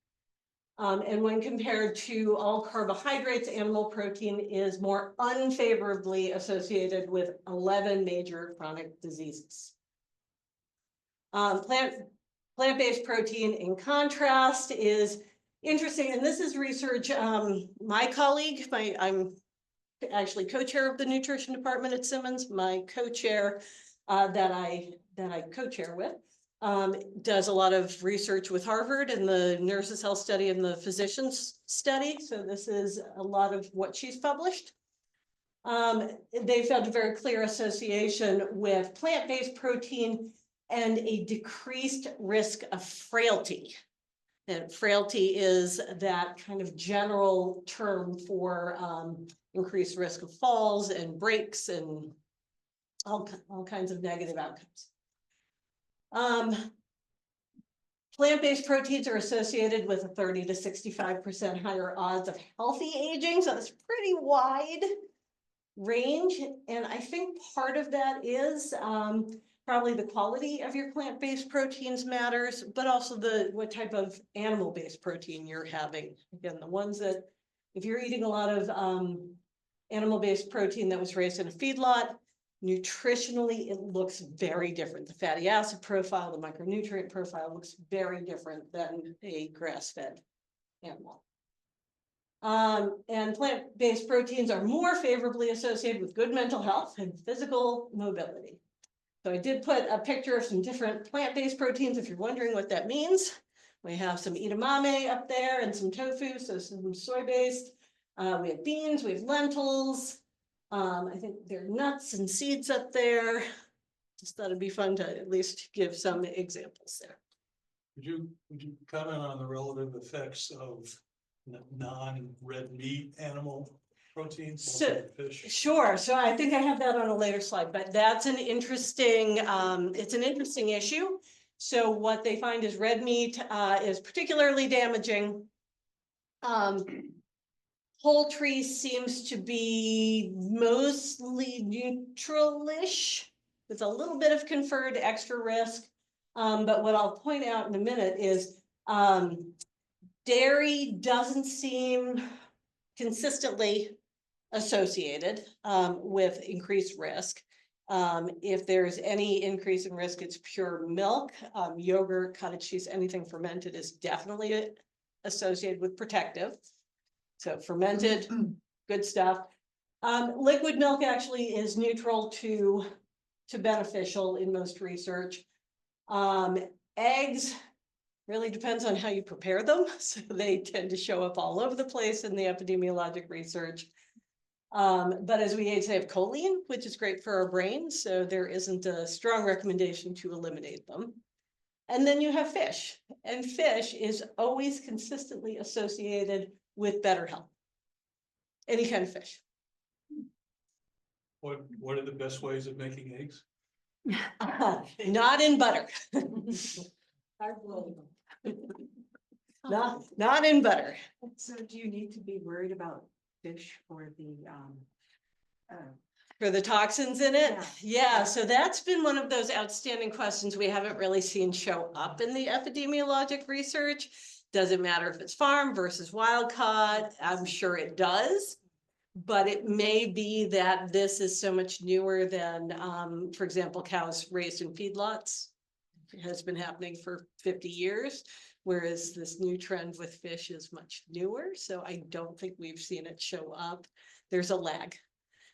And when compared to all carbohydrates, animal protein is more unfavorably associated with 11 major chronic diseases. Plant-based protein, in contrast, is interesting, and this is research. My colleague, I'm actually co-chair of the nutrition department at Simmons. My co-chair that I co-chair with does a lot of research with Harvard and the nurses' health study and the physicians' study. So this is a lot of what she's published. They found a very clear association with plant-based protein and a decreased risk of frailty. And frailty is that kind of general term for increased risk of falls and breaks and all kinds of negative outcomes. Plant-based proteins are associated with a 30 to 65% higher odds of healthy aging. So that's pretty wide range. And I think part of that is probably the quality of your plant-based proteins matters, but also what type of animal-based protein you're having. Again, the ones that, if you're eating a lot of animal-based protein that was raised in a feedlot, nutritionally, it looks very different. The fatty acid profile, the micronutrient profile looks very different than a grass-fed animal. And plant-based proteins are more favorably associated with good mental health and physical mobility. So I did put a picture of some different plant-based proteins if you're wondering what that means. We have some edamame up there and some tofu, so some soy-based. We have beans, we have lentils. I think there are nuts and seeds up there. Just thought it'd be fun to at least give some examples there. Would you comment on the relative effects of non-red meat animal proteins? So, fish? Sure. So I think I have that on a later slide, but that's an interesting, it's an interesting issue. So what they find is red meat is particularly damaging. Poultry seems to be mostly neutral-ish with a little bit of conferred extra risk. But what I'll point out in a minute is dairy doesn't seem consistently associated with increased risk. If there's any increase in risk, it's pure milk, yogurt, cottage cheese, anything fermented is definitely associated with protective. So fermented, good stuff. Liquid milk actually is neutral to beneficial in most research. Eggs really depends on how you prepare them. So they tend to show up all over the place in the epidemiologic research. But as we age, they have choline, which is great for our brains. So there isn't a strong recommendation to eliminate them. And then you have fish, and fish is always consistently associated with better health. Any kind of fish. What are the best ways of making eggs? Not in butter. Not in butter. So do you need to be worried about fish for the, For the toxins in it? Yeah. Yeah, so that's been one of those outstanding questions we haven't really seen show up in the epidemiologic research. Does it matter if it's farm versus wild caught? I'm sure it does. But it may be that this is so much newer than, for example, cows raised in feedlots. It has been happening for 50 years, whereas this new trend with fish is much newer. So I don't think we've seen it show up. There's a lag.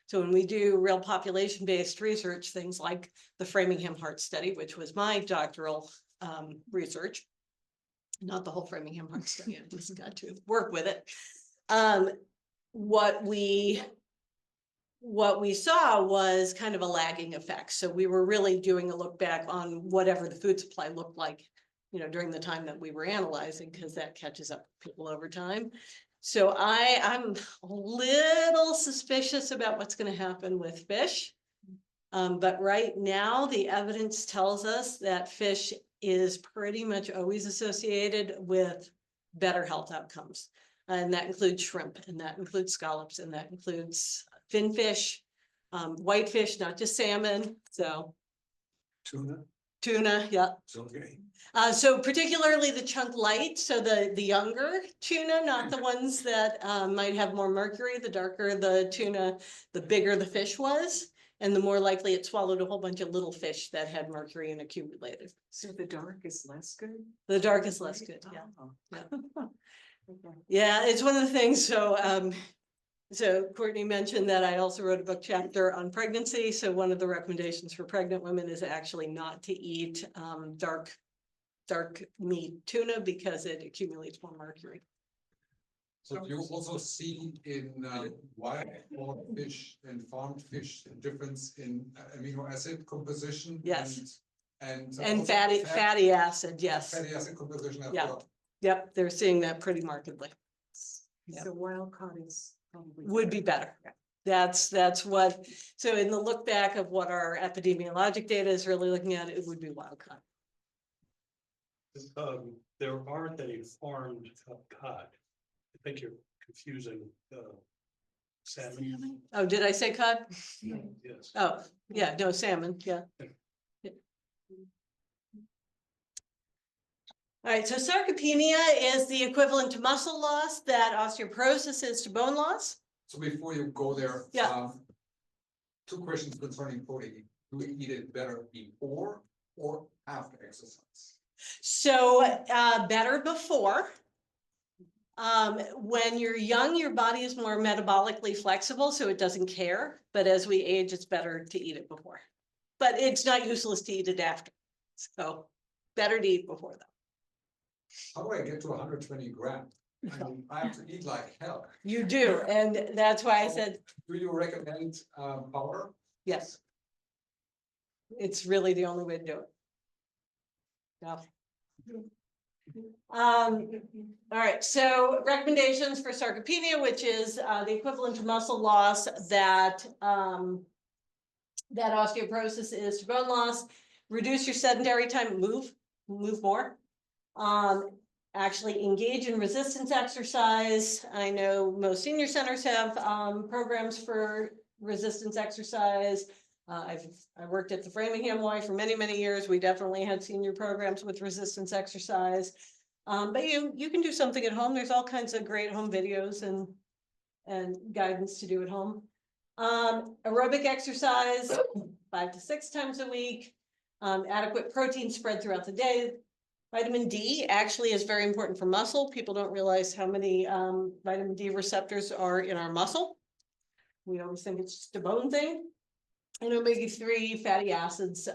So when we do real population-based research, things like the Framingham Heart Study, which was my doctoral research, not the whole Framingham Heart Study, I just got to work with it. What we saw was kind of a lagging effect. So we were really doing a look back on whatever the food supply looked like, you know, during the time that we were analyzing, because that catches up with people over time. So I'm a little suspicious about what's going to happen with fish. But right now, the evidence tells us that fish is pretty much always associated with better health outcomes. And that includes shrimp, and that includes scallops, and that includes finfish, whitefish, not just salmon. So Tuna? tuna, yeah. It's okay. So particularly the chunk light, so the younger tuna, not the ones that might have more mercury. The darker the tuna, the bigger the fish was, and the more likely it swallowed a whole bunch of little fish that had mercury and accumulated. so the dark is less good? The dark is less good, yeah. Oh. Yeah. Okay. Yeah, it's one of the things, so so Courtney mentioned that I also wrote a book chapter on pregnancy. So one of the recommendations for pregnant women is actually not to eat dark meat tuna because it accumulates more mercury. So do you also see in wild caught fish and farmed fish a difference in amino acid composition? Yes. And And also fatty acid, yes. fatty acid composition as Yeah. well. Yep, they're seeing that pretty markedly. Yeah. So wild caught is probably. Would be better. That's what, so in the look back of what our epidemiologic data is really looking at, it would be wild caught. There aren't any farmed cod. I think you're confusing salmon. Oh, did I say cod? Yes. Oh, yeah, no, salmon, yeah. Yeah. All right, so sarcopenia is the equivalent to muscle loss that osteoporosis is to bone loss. So before you go there. Yeah. 2 questions concerning protein. Do we eat it better before or after exercise? So better before. When you're young, your body is more metabolically flexible, so it doesn't care. But as we age, it's better to eat it before. But it's not useless to eat it after. So better to eat before though. How do I get to 120 grams? I mean, I have to eat like hell. You do, and that's why I said, Do you recommend powder? yes. It's really the only way to do it. Yeah. All right, so recommendations for sarcopenia, which is the equivalent to muscle loss that that osteoporosis is to bone loss. Reduce your sedentary time, move more. Actually engage in resistance exercise. I know most senior centers have programs for resistance exercise. I worked at the Framingham Y for many years. We definitely had senior programs with resistance exercise. But you can do something at home. There's all kinds of great home videos and guidance to do at home. Aerobic exercise 5 to 6 times a week. Adequate protein spread throughout the day. Vitamin D actually is very important for muscle. People don't realize how many vitamin D receptors are in our muscle. We always think it's just a bone thing. And omega-3 fatty acids,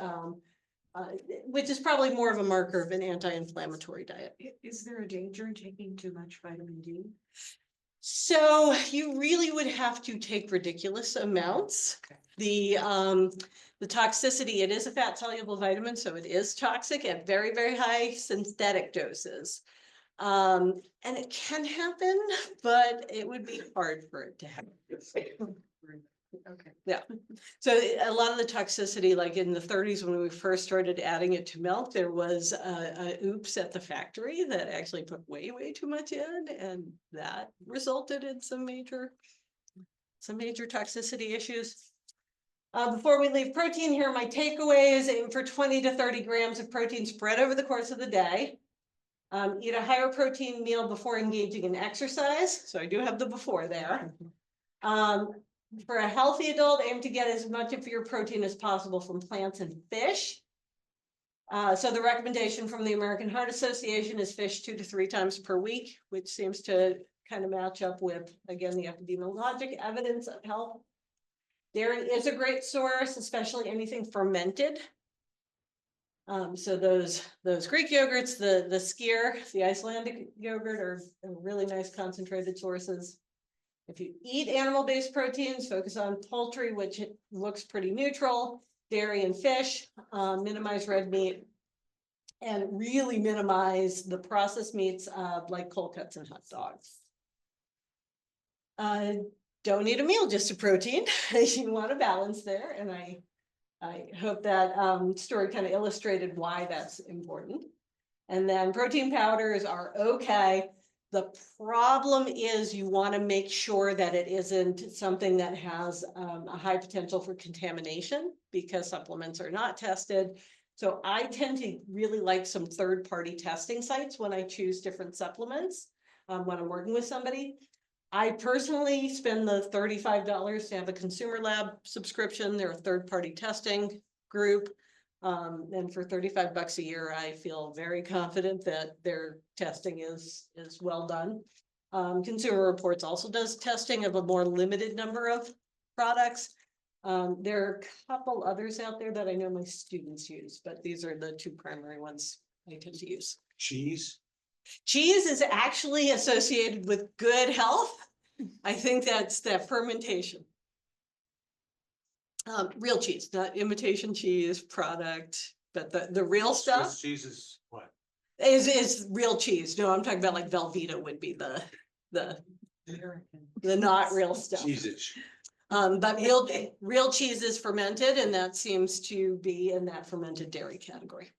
which is probably more of a marker of an anti-inflammatory diet. Is there a danger in taking too much vitamin D? So you really would have to take ridiculous amounts. The toxicity, it is a fat soluble vitamin, so it is toxic at very high synthetic doses. And it can happen, but it would be hard for it to happen. Okay. So a lot of the toxicity, like in the 30s, when we first started adding it to milk, there was a oops at the factory that actually put way, way too much in, and that resulted in some major toxicity issues. Before we leave protein here, my takeaways: aim for 20 to 30 grams of protein spread over the course of the day. Eat a higher protein meal before engaging in exercise. So I do have the before there. For a healthy adult, aim to get as much of your protein as possible from plants and fish. So the recommendation from the American Heart Association is fish 2 to 3 times per week, which seems to kind of match up with, again, the epidemiologic evidence of health. Dairy is a great source, especially anything fermented. So those Greek yogurts, the skyr, the Icelandic yogurt are really nice concentrated sources. If you eat animal-based proteins, focus on poultry, which looks pretty neutral, dairy and fish, minimize red meat, and really minimize the processed meats like cold cuts and hot dogs. Don't eat a meal just a protein. You want a balance there, and I hope that story kind of illustrated why that's important. And then protein powders are okay. The problem is you want to make sure that it isn't something that has a high potential for contamination, because supplements are not tested. So I tend to really like some third-party testing sites when I choose different supplements, when I'm working with somebody. I personally spend the $35 to have a consumer lab subscription. They're a third-party testing group. And for $35 a year, I feel very confident that their testing is well done. Consumer Reports also does testing of a more limited number of products. There are a couple others out there that I know my students use, but these are the 2 primary ones I tend to use. Cheese? Cheese is actually associated with good health. I think that's that fermentation. Real cheese, not imitation cheese product, but the real stuff Swiss cheese is what? is real cheese. No, I'm talking about like Velveeta would be the not real stuff. Cheese-ish. But real cheese is fermented, and that seems to be in that fermented dairy category.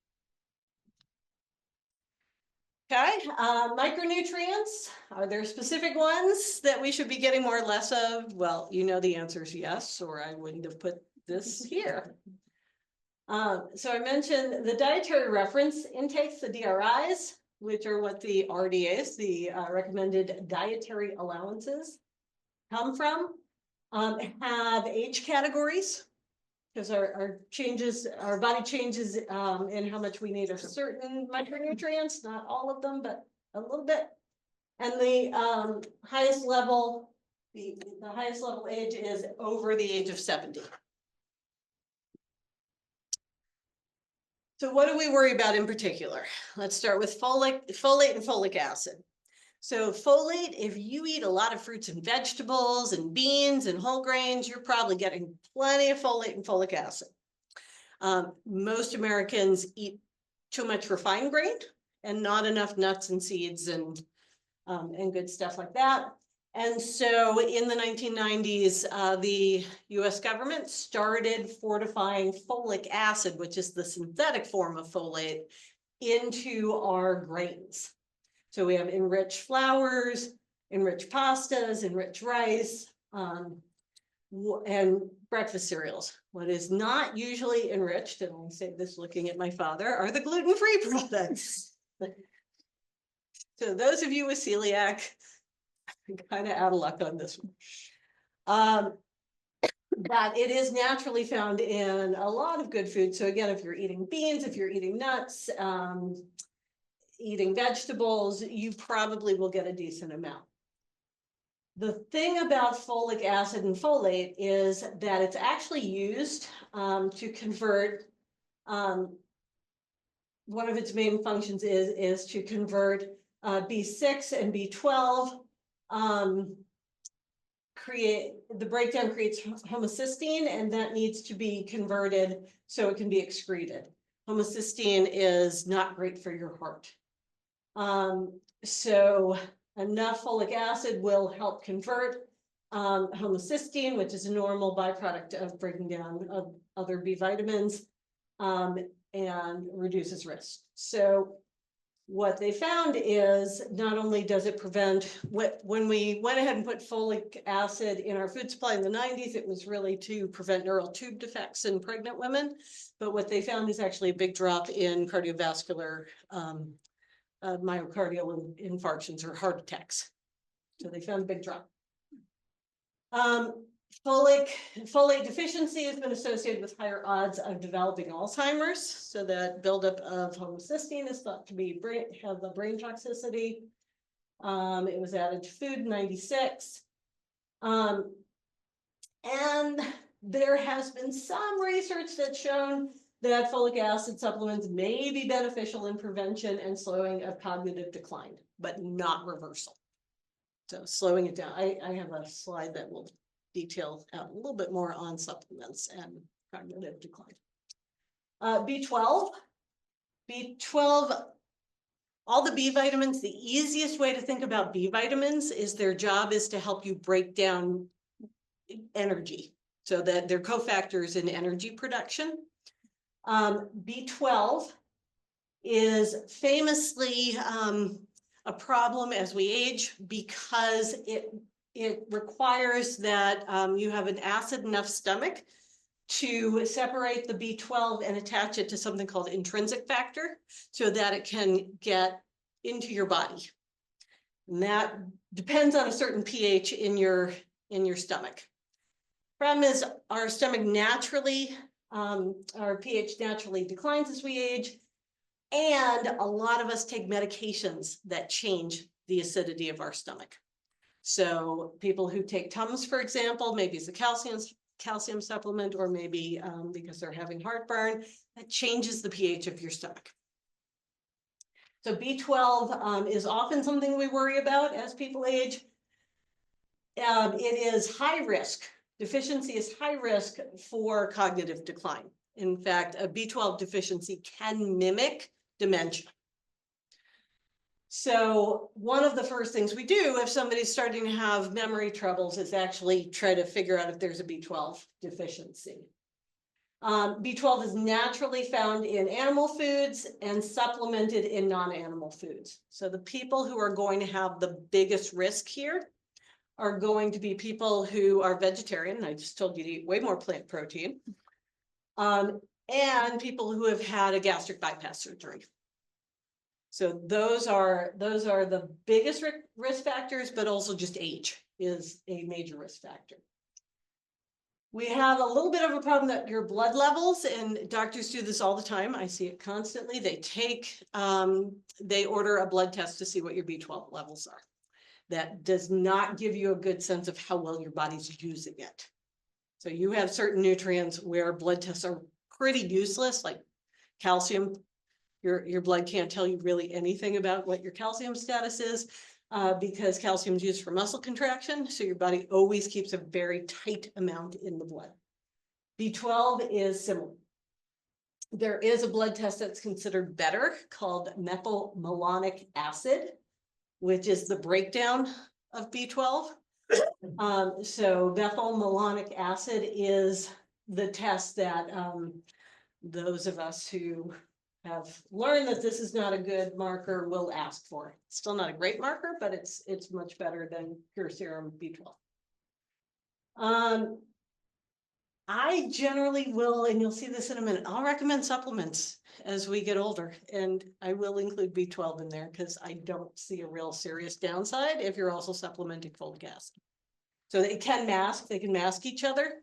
Okay, micronutrients, are there specific ones that we should be getting more or less of? Well, you know the answer is yes, or I wouldn't have put this here. So I mentioned the dietary reference intakes, the DRIs, which are what the RDAs, the recommended dietary allowances, come from, have age categories. Because our body changes in how much we need of certain micronutrients, not all of them, but a little bit. And the highest level, the highest level age is over the age of 70. So what do we worry about in particular? Let's start with folate and folic acid. So folate, if you eat a lot of fruits and vegetables and beans and whole grains, you're probably getting plenty of folate and folic acid. Most Americans eat too much refined grain and not enough nuts and seeds and good stuff like that. And so in the 1990s, the US government started fortifying folic acid, which is the synthetic form of folate, into our grains. So we have enriched flours, enriched pastas, enriched rice, and breakfast cereals. What is not usually enriched, and I say this looking at my father, are the gluten-free products. So those of you with celiac, kind of out of luck on this one. But it is naturally found in a lot of good food. So again, if you're eating beans, if you're eating nuts, eating vegetables, you probably will get a decent amount. The thing about folic acid and folate is that it's actually used to convert, one of its main functions is to convert B6 and B12, the breakdown creates homocysteine, and that needs to be converted so it can be excreted. Homocysteine is not great for your heart. So enough folic acid will help convert homocysteine, which is a normal byproduct of breaking down of other B vitamins, and reduces risk. So what they found is not only does it prevent when we went ahead and put folic acid in our food supply in the 90s, it was really to prevent neural tube defects in pregnant women. But what they found is actually a big drop in cardiovascular myocardial infarctions or heart attacks. So they found a big drop. Folate deficiency has been associated with higher odds of developing Alzheimer's. So that buildup of homocysteine is thought to be have a brain toxicity. It was added to food in 96. And there has been some research that's shown that folic acid supplements may be beneficial in prevention and slowing of cognitive decline, but not reversal. So slowing it down. I have a slide that will detail out a little bit more on supplements and cognitive decline. B12, all the B vitamins, the easiest way to think about B vitamins is their job is to help you break down energy, so that they're cofactors in energy production. B12 is famously a problem as we age because it requires that you have an acid enough stomach to separate the B12 and attach it to something called intrinsic factor so that it can get into your body. And that depends on a certain pH in your stomach. Problem is our stomach naturally, our pH naturally declines as we age. And a lot of us take medications that change the acidity of our stomach. So people who take Tums, for example, maybe it's a calcium supplement, or maybe because they're having heartburn, that changes the pH of your stomach. So B12 is often something we worry about as people age. It is high risk. Deficiency is high risk for cognitive decline. In fact, a B12 deficiency can mimic dementia. So one of the first things we do if somebody's starting to have memory troubles is actually try to figure out if there's a B12 deficiency. B12 is naturally found in animal foods and supplemented in non-animal foods. So the people who are going to have the biggest risk here are going to be people who are vegetarian. I just told you to eat way more plant protein. And people who have had a gastric bypass surgery. So those are the biggest risk factors, but also just age is a major risk factor. We have a little bit of a problem that your blood levels, and doctors do this all the time. I see it constantly. They order a blood test to see what your B12 levels are. That does not give you a good sense of how well your body's using it. So you have certain nutrients where blood tests are pretty useless, like calcium. Your blood can't tell you really anything about what your calcium status is because calcium is used for muscle contraction. So your body always keeps a very tight amount in the blood. B12 is similar. There is a blood test that's considered better called methylmalonic acid, which is the breakdown of B12. So methylmalonic acid is the test that those of us who have learned that this is not a good marker will ask for. It's still not a great marker, but it's much better than pure serum B12. I generally will, and you'll see this in a minute, I'll recommend supplements as we get older, and I will include B12 in there because I don't see a real serious downside if you're also supplementing folic acid. So they can mask each other,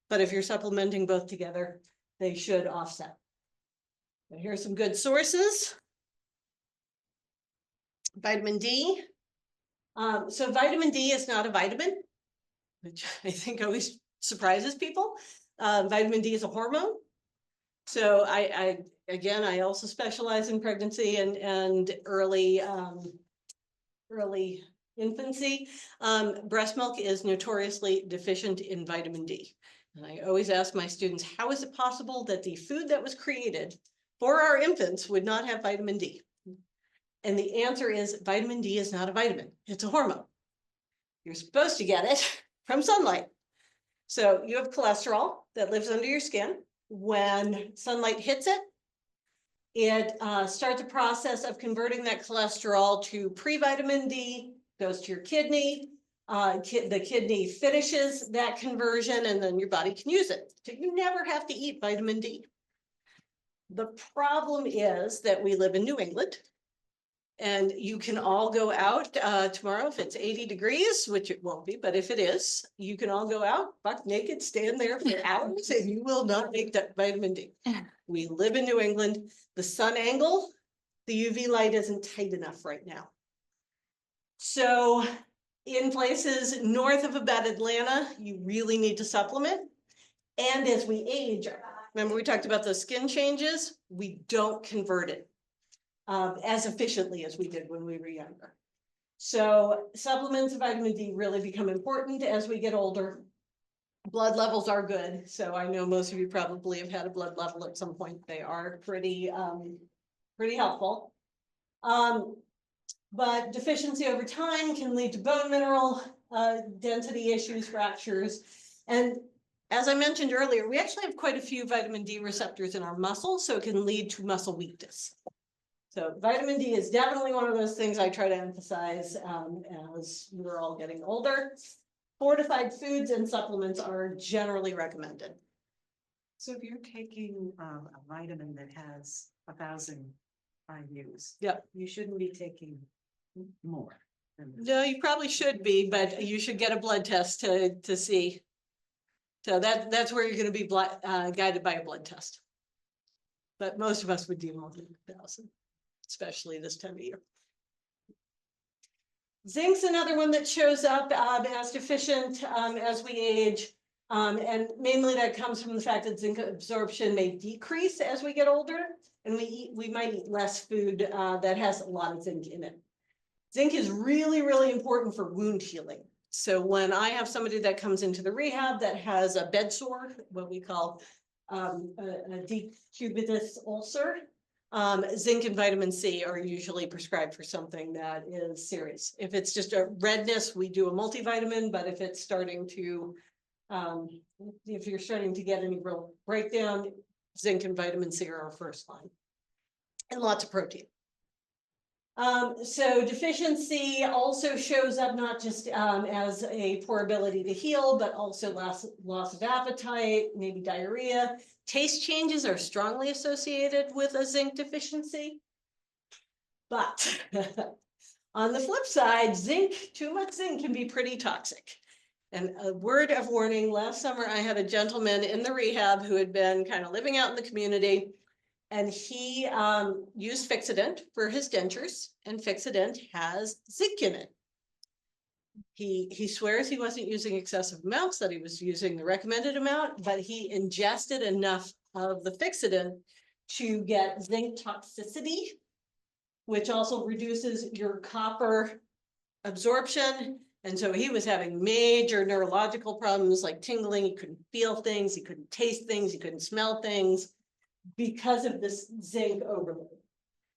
but if you're supplementing both together, they should offset. But here's some good sources. Vitamin D. So vitamin D is not a vitamin, which I think always surprises people. Vitamin D is a hormone. So I also specialize in pregnancy and early infancy. Breast milk is notoriously deficient in vitamin D. And I always ask my students, how is it possible that the food that was created for our infants would not have vitamin D? And the answer is vitamin D is not a vitamin, it's a hormone. You're supposed to get it from sunlight. So you have cholesterol that lives under your skin. When sunlight hits it, it starts a process of converting that cholesterol to pre-vitamin D, goes to your kidney. The kidney finishes that conversion and then your body can use it. So you never have to eat vitamin D. The problem is that we live in New England. And you can all go out tomorrow if it's 80 degrees, which it won't be, but if it is, you can all go out, buck naked, stand there for hours, and you will not make that vitamin D. We live in New England. The sun angle, the UV light isn't tight enough right now. So in places north of about Atlanta, you really need to supplement. And as we age, remember we talked about those skin changes, we don't convert it as efficiently as we did when we were younger. So supplements of vitamin D really become important as we get older. Blood levels are good. So I know most of you probably have had a blood level at some point. They are pretty helpful. But deficiency over time can lead to bone mineral density issues, fractures. And as I mentioned earlier, we actually have quite a few vitamin D receptors in our muscles, so it can lead to muscle weakness. So vitamin D is definitely one of those things I try to emphasize as we're all getting older. Fortified foods and supplements are generally recommended. So if you're taking a vitamin that has 1,000 IUs. Yep. You shouldn't be taking more. than that. No, you probably should be, but you should get a blood test to see. So that's where you're going to be guided by a blood test. But most of us would do more than 1,000. Especially this time of year. Zinc's another one that shows up as deficient as we age. And mainly that comes from the fact that zinc absorption may decrease as we get older. And we might eat less food that has a lot of zinc in it. Zinc is really, really important for wound healing. So when I have somebody that comes into the rehab that has a bed sore, what we call a decubitus ulcer, zinc and vitamin C are usually prescribed for something that is serious. If it's just a redness, we do a multivitamin, but if it's starting to, if you're starting to get any real breakdown, zinc and vitamin C are our first line. And lots of protein. So deficiency also shows up not just as a poor ability to heal, but also loss of appetite, maybe diarrhea. Taste changes are strongly associated with a zinc deficiency. But on the flip side, too much zinc can be pretty toxic. And a word of warning, last summer I had a gentleman in the rehab who had been kind of living out in the community. And he used Fixodent for his dentures, and Fixodent has zinc in it. He swears he wasn't using excessive amounts, that he was using the recommended amount, but he ingested enough of the Fixodent to get zinc toxicity, which also reduces your copper absorption. And so he was having major neurological problems like tingling. He couldn't feel things, he couldn't taste things, he couldn't smell things, because of this zinc overload.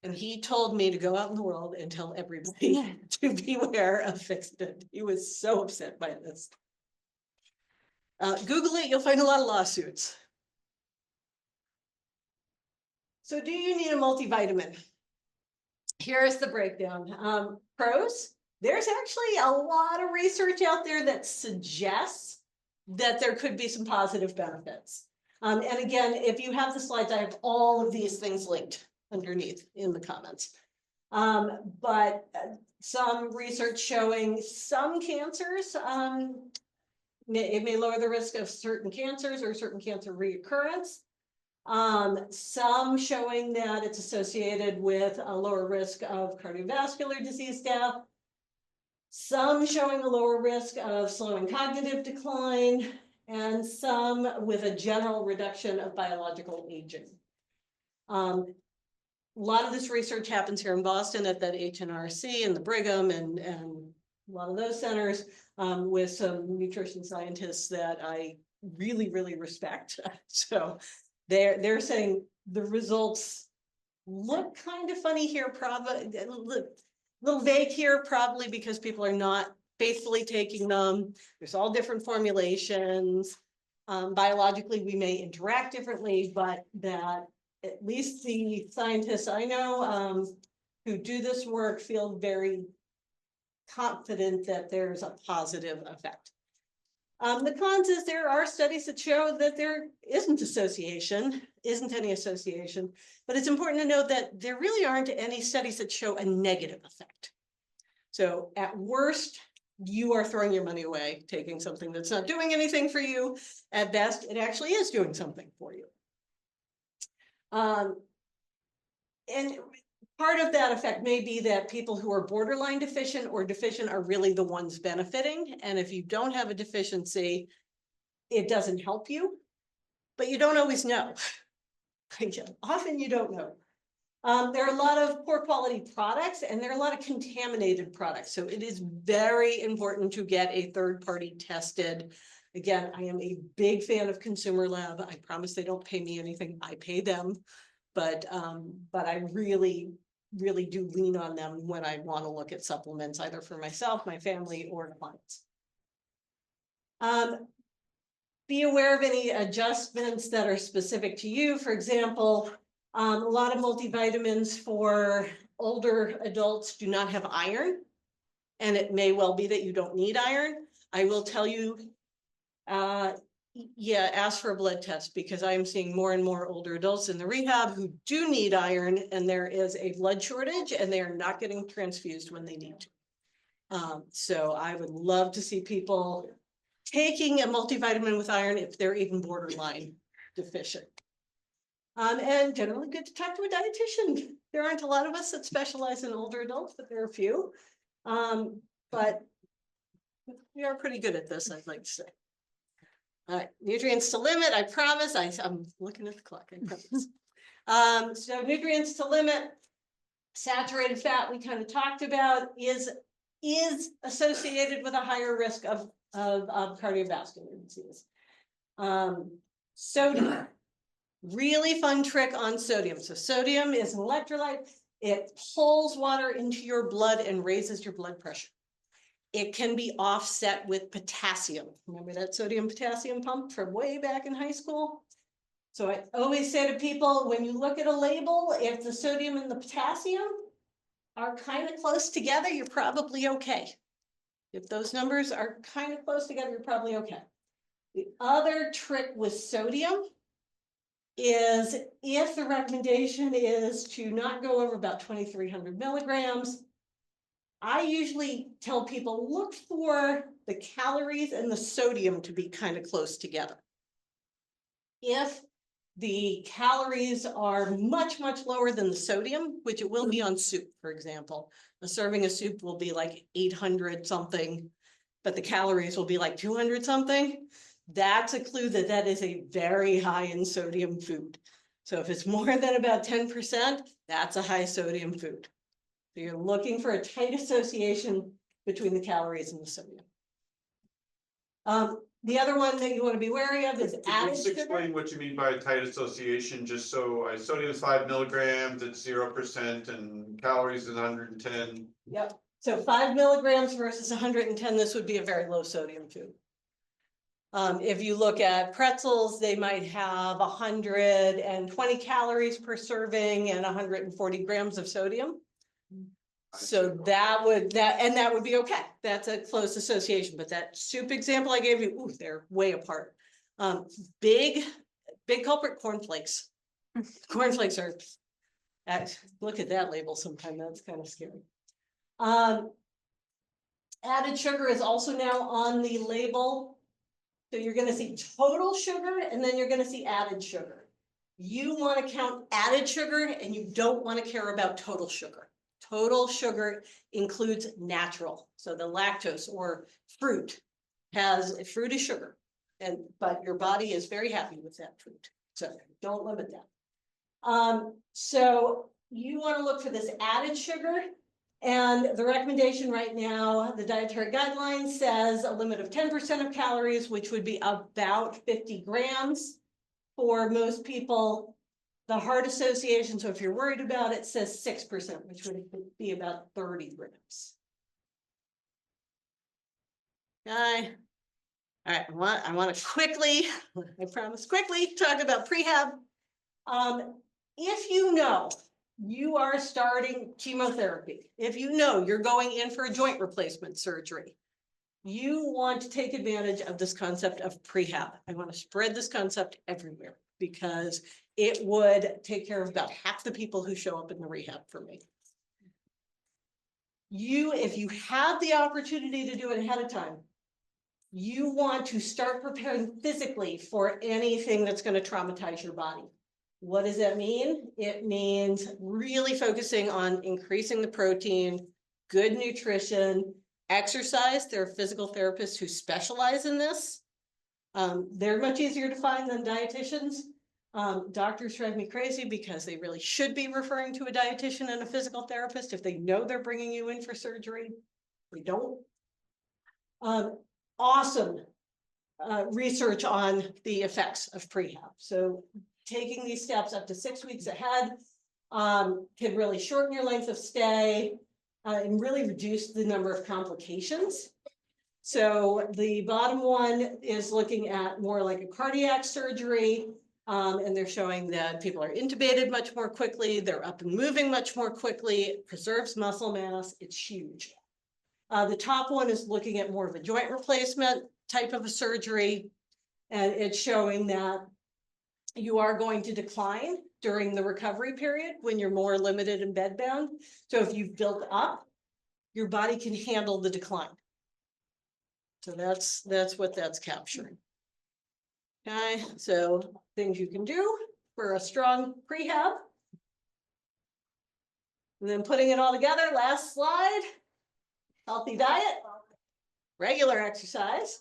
And he told me to go out in the world and tell everybody to beware of Fixodent. He was so upset by this. Google it, you'll find a lot of lawsuits. So do you need a multivitamin? Here's the breakdown. Pros, there's actually a lot of research out there that suggests that there could be some positive benefits. And again, if you have the slides, I have all of these things linked underneath in the comments. But some research showing some cancers, it may lower the risk of certain cancers or certain cancer reoccurrence. Some showing that it's associated with a lower risk of cardiovascular disease death. Some showing a lower risk of slowing cognitive decline, and some with a general reduction of biological aging. A lot of this research happens here in Boston at that HNRC and the Brigham and a lot of those centers with some nutrition scientists that I really, really respect. So they're saying the results look kind of funny here, probably a little vague here, probably because people are not faithfully taking them. There's all different formulations. Biologically, we may interact differently, but that at least the scientists I know, who do this work feel very confident that there's a positive effect. The cons is there are studies that show that there isn't any association, but it's important to note that there really aren't any studies that show a negative effect. So at worst, you are throwing your money away, taking something that's not doing anything for you. At best, it actually is doing something for you. And part of that effect may be that people who are borderline deficient or deficient are really the ones benefiting. And if you don't have a deficiency, it doesn't help you, but you don't always know. Often you don't know. There are a lot of poor quality products and there are a lot of contaminated products. So it is very important to get a third party tested. Again, I am a big fan of Consumer Lab. I promise they don't pay me anything. I pay them. But I really do lean on them when I want to look at supplements, either for myself, my family, or clients. Be aware of any adjustments that are specific to you. For example, a lot of multivitamins for older adults do not have iron, and it may well be that you don't need iron. I will tell you, yeah, ask for a blood test, because I am seeing more and more older adults in the rehab who do need iron, and there is a blood shortage and they are not getting transfused when they need to. So I would love to see people taking a multivitamin with iron if they're even borderline deficient. And generally good to talk to a dietitian. There aren't a lot of us that specialize in older adults, but there are a few. But we are pretty good at this, I'd like to say. All right, nutrients to limit, I promise. I'm looking at the clock, I promise. So nutrients to limit, saturated fat we kind of talked about is associated with a higher risk of cardiovascular disease. Sodium, really fun trick on sodium. So sodium is an electrolyte. It pulls water into your blood and raises your blood pressure. It can be offset with potassium. Remember that sodium potassium pump from way back in high school? So I always say to people, when you look at a label, if the sodium and the potassium are kind of close together, you're probably okay. If those numbers are kind of close together, you're probably okay. The other trick with sodium is if the recommendation is to not go over about 2,300 milligrams, I usually tell people, look for the calories and the sodium to be kind of close together. If the calories are much lower than the sodium, which it will be on soup, for example, a serving of soup will be like 800 something, but the calories will be like 200 something. That's a clue that that is a very high in sodium food. So if it's more than about 10%, that's a high sodium food. So you're looking for a tight association between the calories and the sodium. The other one that you want to be wary of is Could you added just sugar. explain what you mean by a tight association, just so sodium is 5 milligrams, it's 0%, and calories is 110. Yep, so 5 milligrams versus 110, this would be a very low sodium food. If you look at pretzels, they might have 120 calories per serving and 140 grams of sodium. So that would be okay. That's a close association, but that soup example I gave you, ooh, they're way apart. Big culprit, cornflakes. Cornflakes are, look at that label sometime, that's kind of scary. Added sugar is also now on the label. So you're gonna see total sugar and then you're gonna see added sugar. You wanna count added sugar and you don't wanna care about total sugar. Total sugar includes natural. So the lactose or fruit fruit is sugar, but your body is very happy with that fruit. So don't limit that. So you want to look for this added sugar, and the recommendation right now, the dietary guideline says a limit of 10% of calories, which would be about 50 grams for most people. The heart association, so if you're worried about it, says 6%, which would be about 30 grams. All right, I want to quickly, I promise quickly, talk about prehab. If you know you are starting chemotherapy, if you know you're going in for a joint replacement surgery, you want to take advantage of this concept of prehab. I want to spread this concept everywhere because it would take care of about half the people who show up in the rehab for me. If you have the opportunity to do it ahead of time, you want to start preparing physically for anything that's going to traumatize your body. What does that mean? It means really focusing on increasing the protein, good nutrition, exercise. There are physical therapists who specialize in this. They're much easier to find than dietitians. Doctors drive me crazy because they really should be referring to a dietitian and a physical therapist if they know they're bringing you in for surgery. They don't. Awesome research on the effects of prehab. So taking these steps up to 6 weeks ahead can really shorten your length of stay and really reduce the number of complications. So the bottom one is looking at more like a cardiac surgery, and they're showing that people are intubated much more quickly, they're up and moving much more quickly, it preserves muscle mass, it's huge. The top one is looking at more of a joint replacement type of a surgery, and it's showing that you are going to decline during the recovery period when you're more limited and bedbound. So if you've built up, your body can handle the decline. So that's what that's capturing. Okay, so things you can do for a strong prehab. And then putting it all together, last slide. Healthy diet, regular exercise,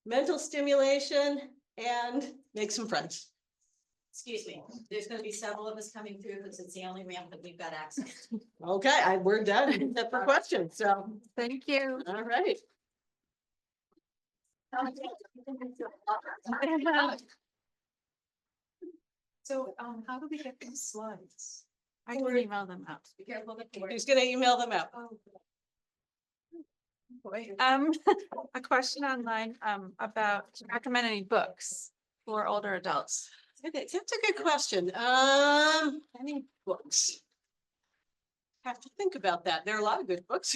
mental stimulation, and make some friends. Excuse me, there's gonna be several of us coming through because it's the only ramp that we've got access to. Okay, we're done except for questions, so, Thank you. all right. So, how do we get these slides? I can email them out. Be careful with the word. Who's gonna email them out? Oh, A question online, about recommend any books for older adults. Okay, that's a good question. Any books? Have to think about that. There are a lot of good books.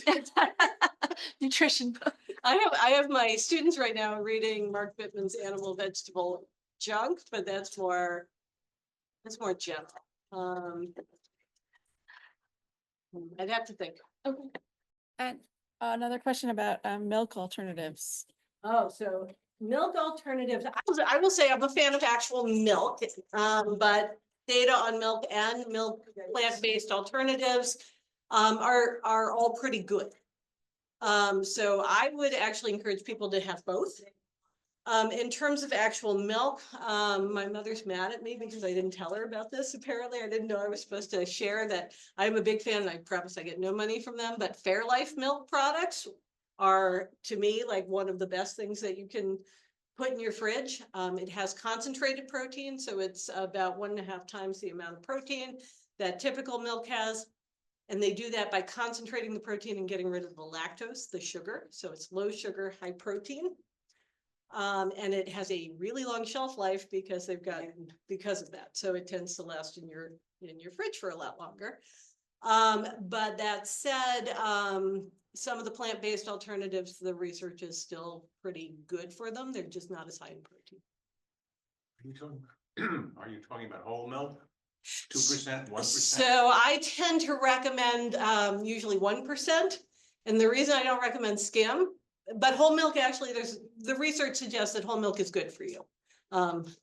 Nutrition book. I have my students right now reading Mark Bittman's Animal Vegetable Junk, but that's more general. I'd have to think. Okay. And another question about milk alternatives. Oh, so milk alternatives. I will say I'm a fan of actual milk, but data on milk and milk plant-based alternatives are all pretty good. So I would actually encourage people to have both. In terms of actual milk, my mother's mad at me because I didn't tell her about this. Apparently, I didn't know I was supposed to share that. I'm a big fan, and I promise I get no money from them, but Fairlife milk products are, to me, like one of the best things that you can put in your fridge. It has concentrated protein, so it's about 1.5 times the amount of protein that typical milk has. And they do that by concentrating the protein and getting rid of the lactose, the sugar. So it's low sugar, high protein. And it has a really long shelf life because of that. So it tends to last in your fridge for a lot longer. But that said, some of the plant-based alternatives, the research is still pretty good for them. They're just not as high in protein. Are you talking about whole milk? 2%, 1%? So I tend to recommend usually 1%. And the reason I don't recommend skim, but whole milk, actually, the research suggests that whole milk is good for you.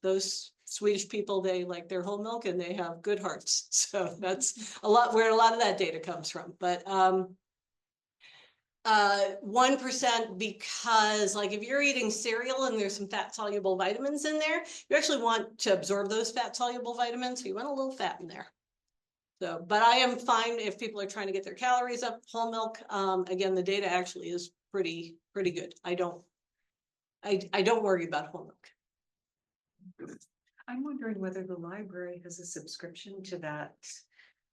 Those Swedish people, they like their whole milk and they have good hearts. So that's where a lot of that data comes from. But 1%, because like if you're eating cereal and there's some fat soluble vitamins in there, you actually want to absorb those fat soluble vitamins. So you want a little fat in there. So, but I am fine if people are trying to get their calories up. Whole milk, again, the data actually is pretty good. I don't worry about whole milk. I'm wondering whether the library has a subscription to that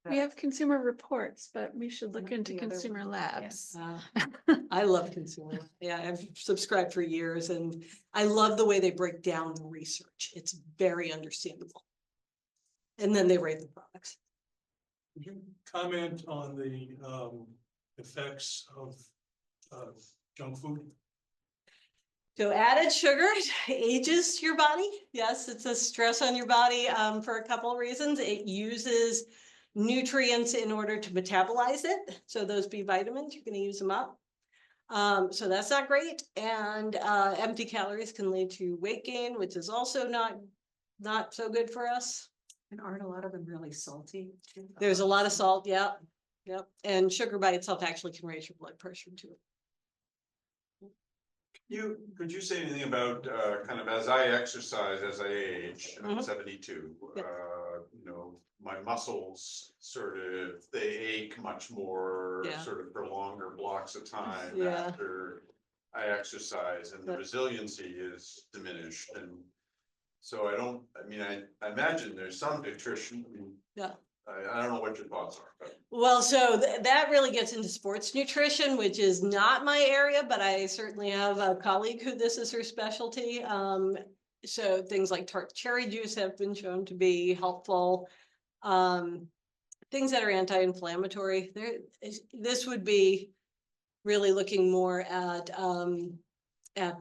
We have consumer reports, but we should look The into other consumer one, labs. I love consumer. Yeah, I've subscribed for years and I love the way they break down the research. It's very understandable. And then they rate the products. Could you comment on the effects of junk food? So added sugar ages your body. Yes, it's a stress on your body for a couple of reasons. It uses nutrients in order to metabolize it. So those B vitamins, you're going to use them up. So that's not great. And empty calories can lead to weight gain, which is also not so good for us. And aren't a lot of them really salty? too? There's a lot of salt, yeah, yep. And sugar by itself actually can raise your blood pressure too. Could you say anything about, kind of as I exercise, as I age, I'm Mhm. 72, Yep. you know, my muscles sort of, they ache much more, Yeah. sort of for longer blocks of time Yeah. after I exercise, and the But- resiliency is diminished, and so I imagine there's some nutrition. Yeah. I don't know what your thoughts are, but. Well, so that really gets into sports nutrition, which is not my area, but I certainly have a colleague who this is her specialty. So things like tart cherry juice have been shown to be helpful. Things that are anti-inflammatory. This would be really looking more at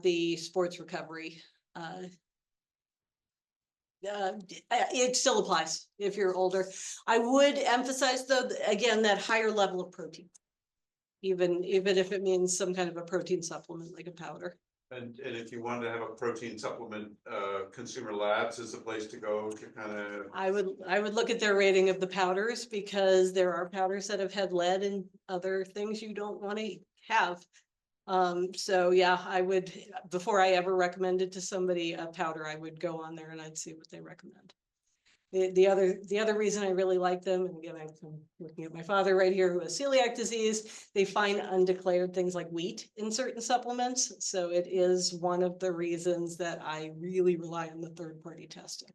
the sports recovery. It still applies if you're older. I would emphasize though, again, that higher level of protein. Even if it means some kind of a protein supplement like a powder. And if you wanted to have a protein supplement, Consumer Labs is the place to go to kind of. I would look at their rating of the powders because there are powders that have had lead and other things you don't want to have. So yeah, I would, before I ever recommended to somebody a powder, I would go on there and I'd see what they recommend. The other reason I really like them, and again, I'm looking at my father right here who has celiac disease, they find undeclared things like wheat in certain supplements. So it is one of the reasons that I really rely on the third-party testing.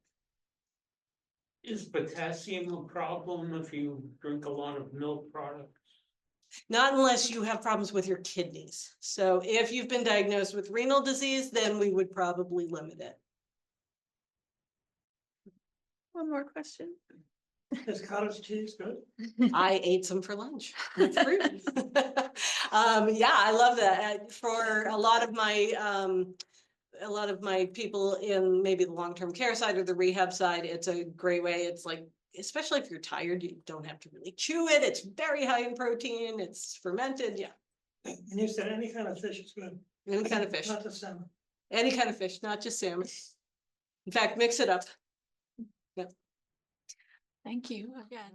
Is potassium a problem if you drink a lot of milk products? Not unless you have problems with your kidneys. So if you've been diagnosed with renal disease, then we would probably limit it. One more question. Is cottage cheese good? I ate some for lunch with fruit. Yeah, I love that. For a lot of my people in maybe the long-term care side or the rehab side, it's a great way. It's like, especially if you're tired, you don't have to really chew it. It's very high in protein. It's fermented. Yeah, And you said any kind of fish is good, any kind of fish, not the salmon. any kind of fish, not just salmon. In fact, mix it up. Thank you again.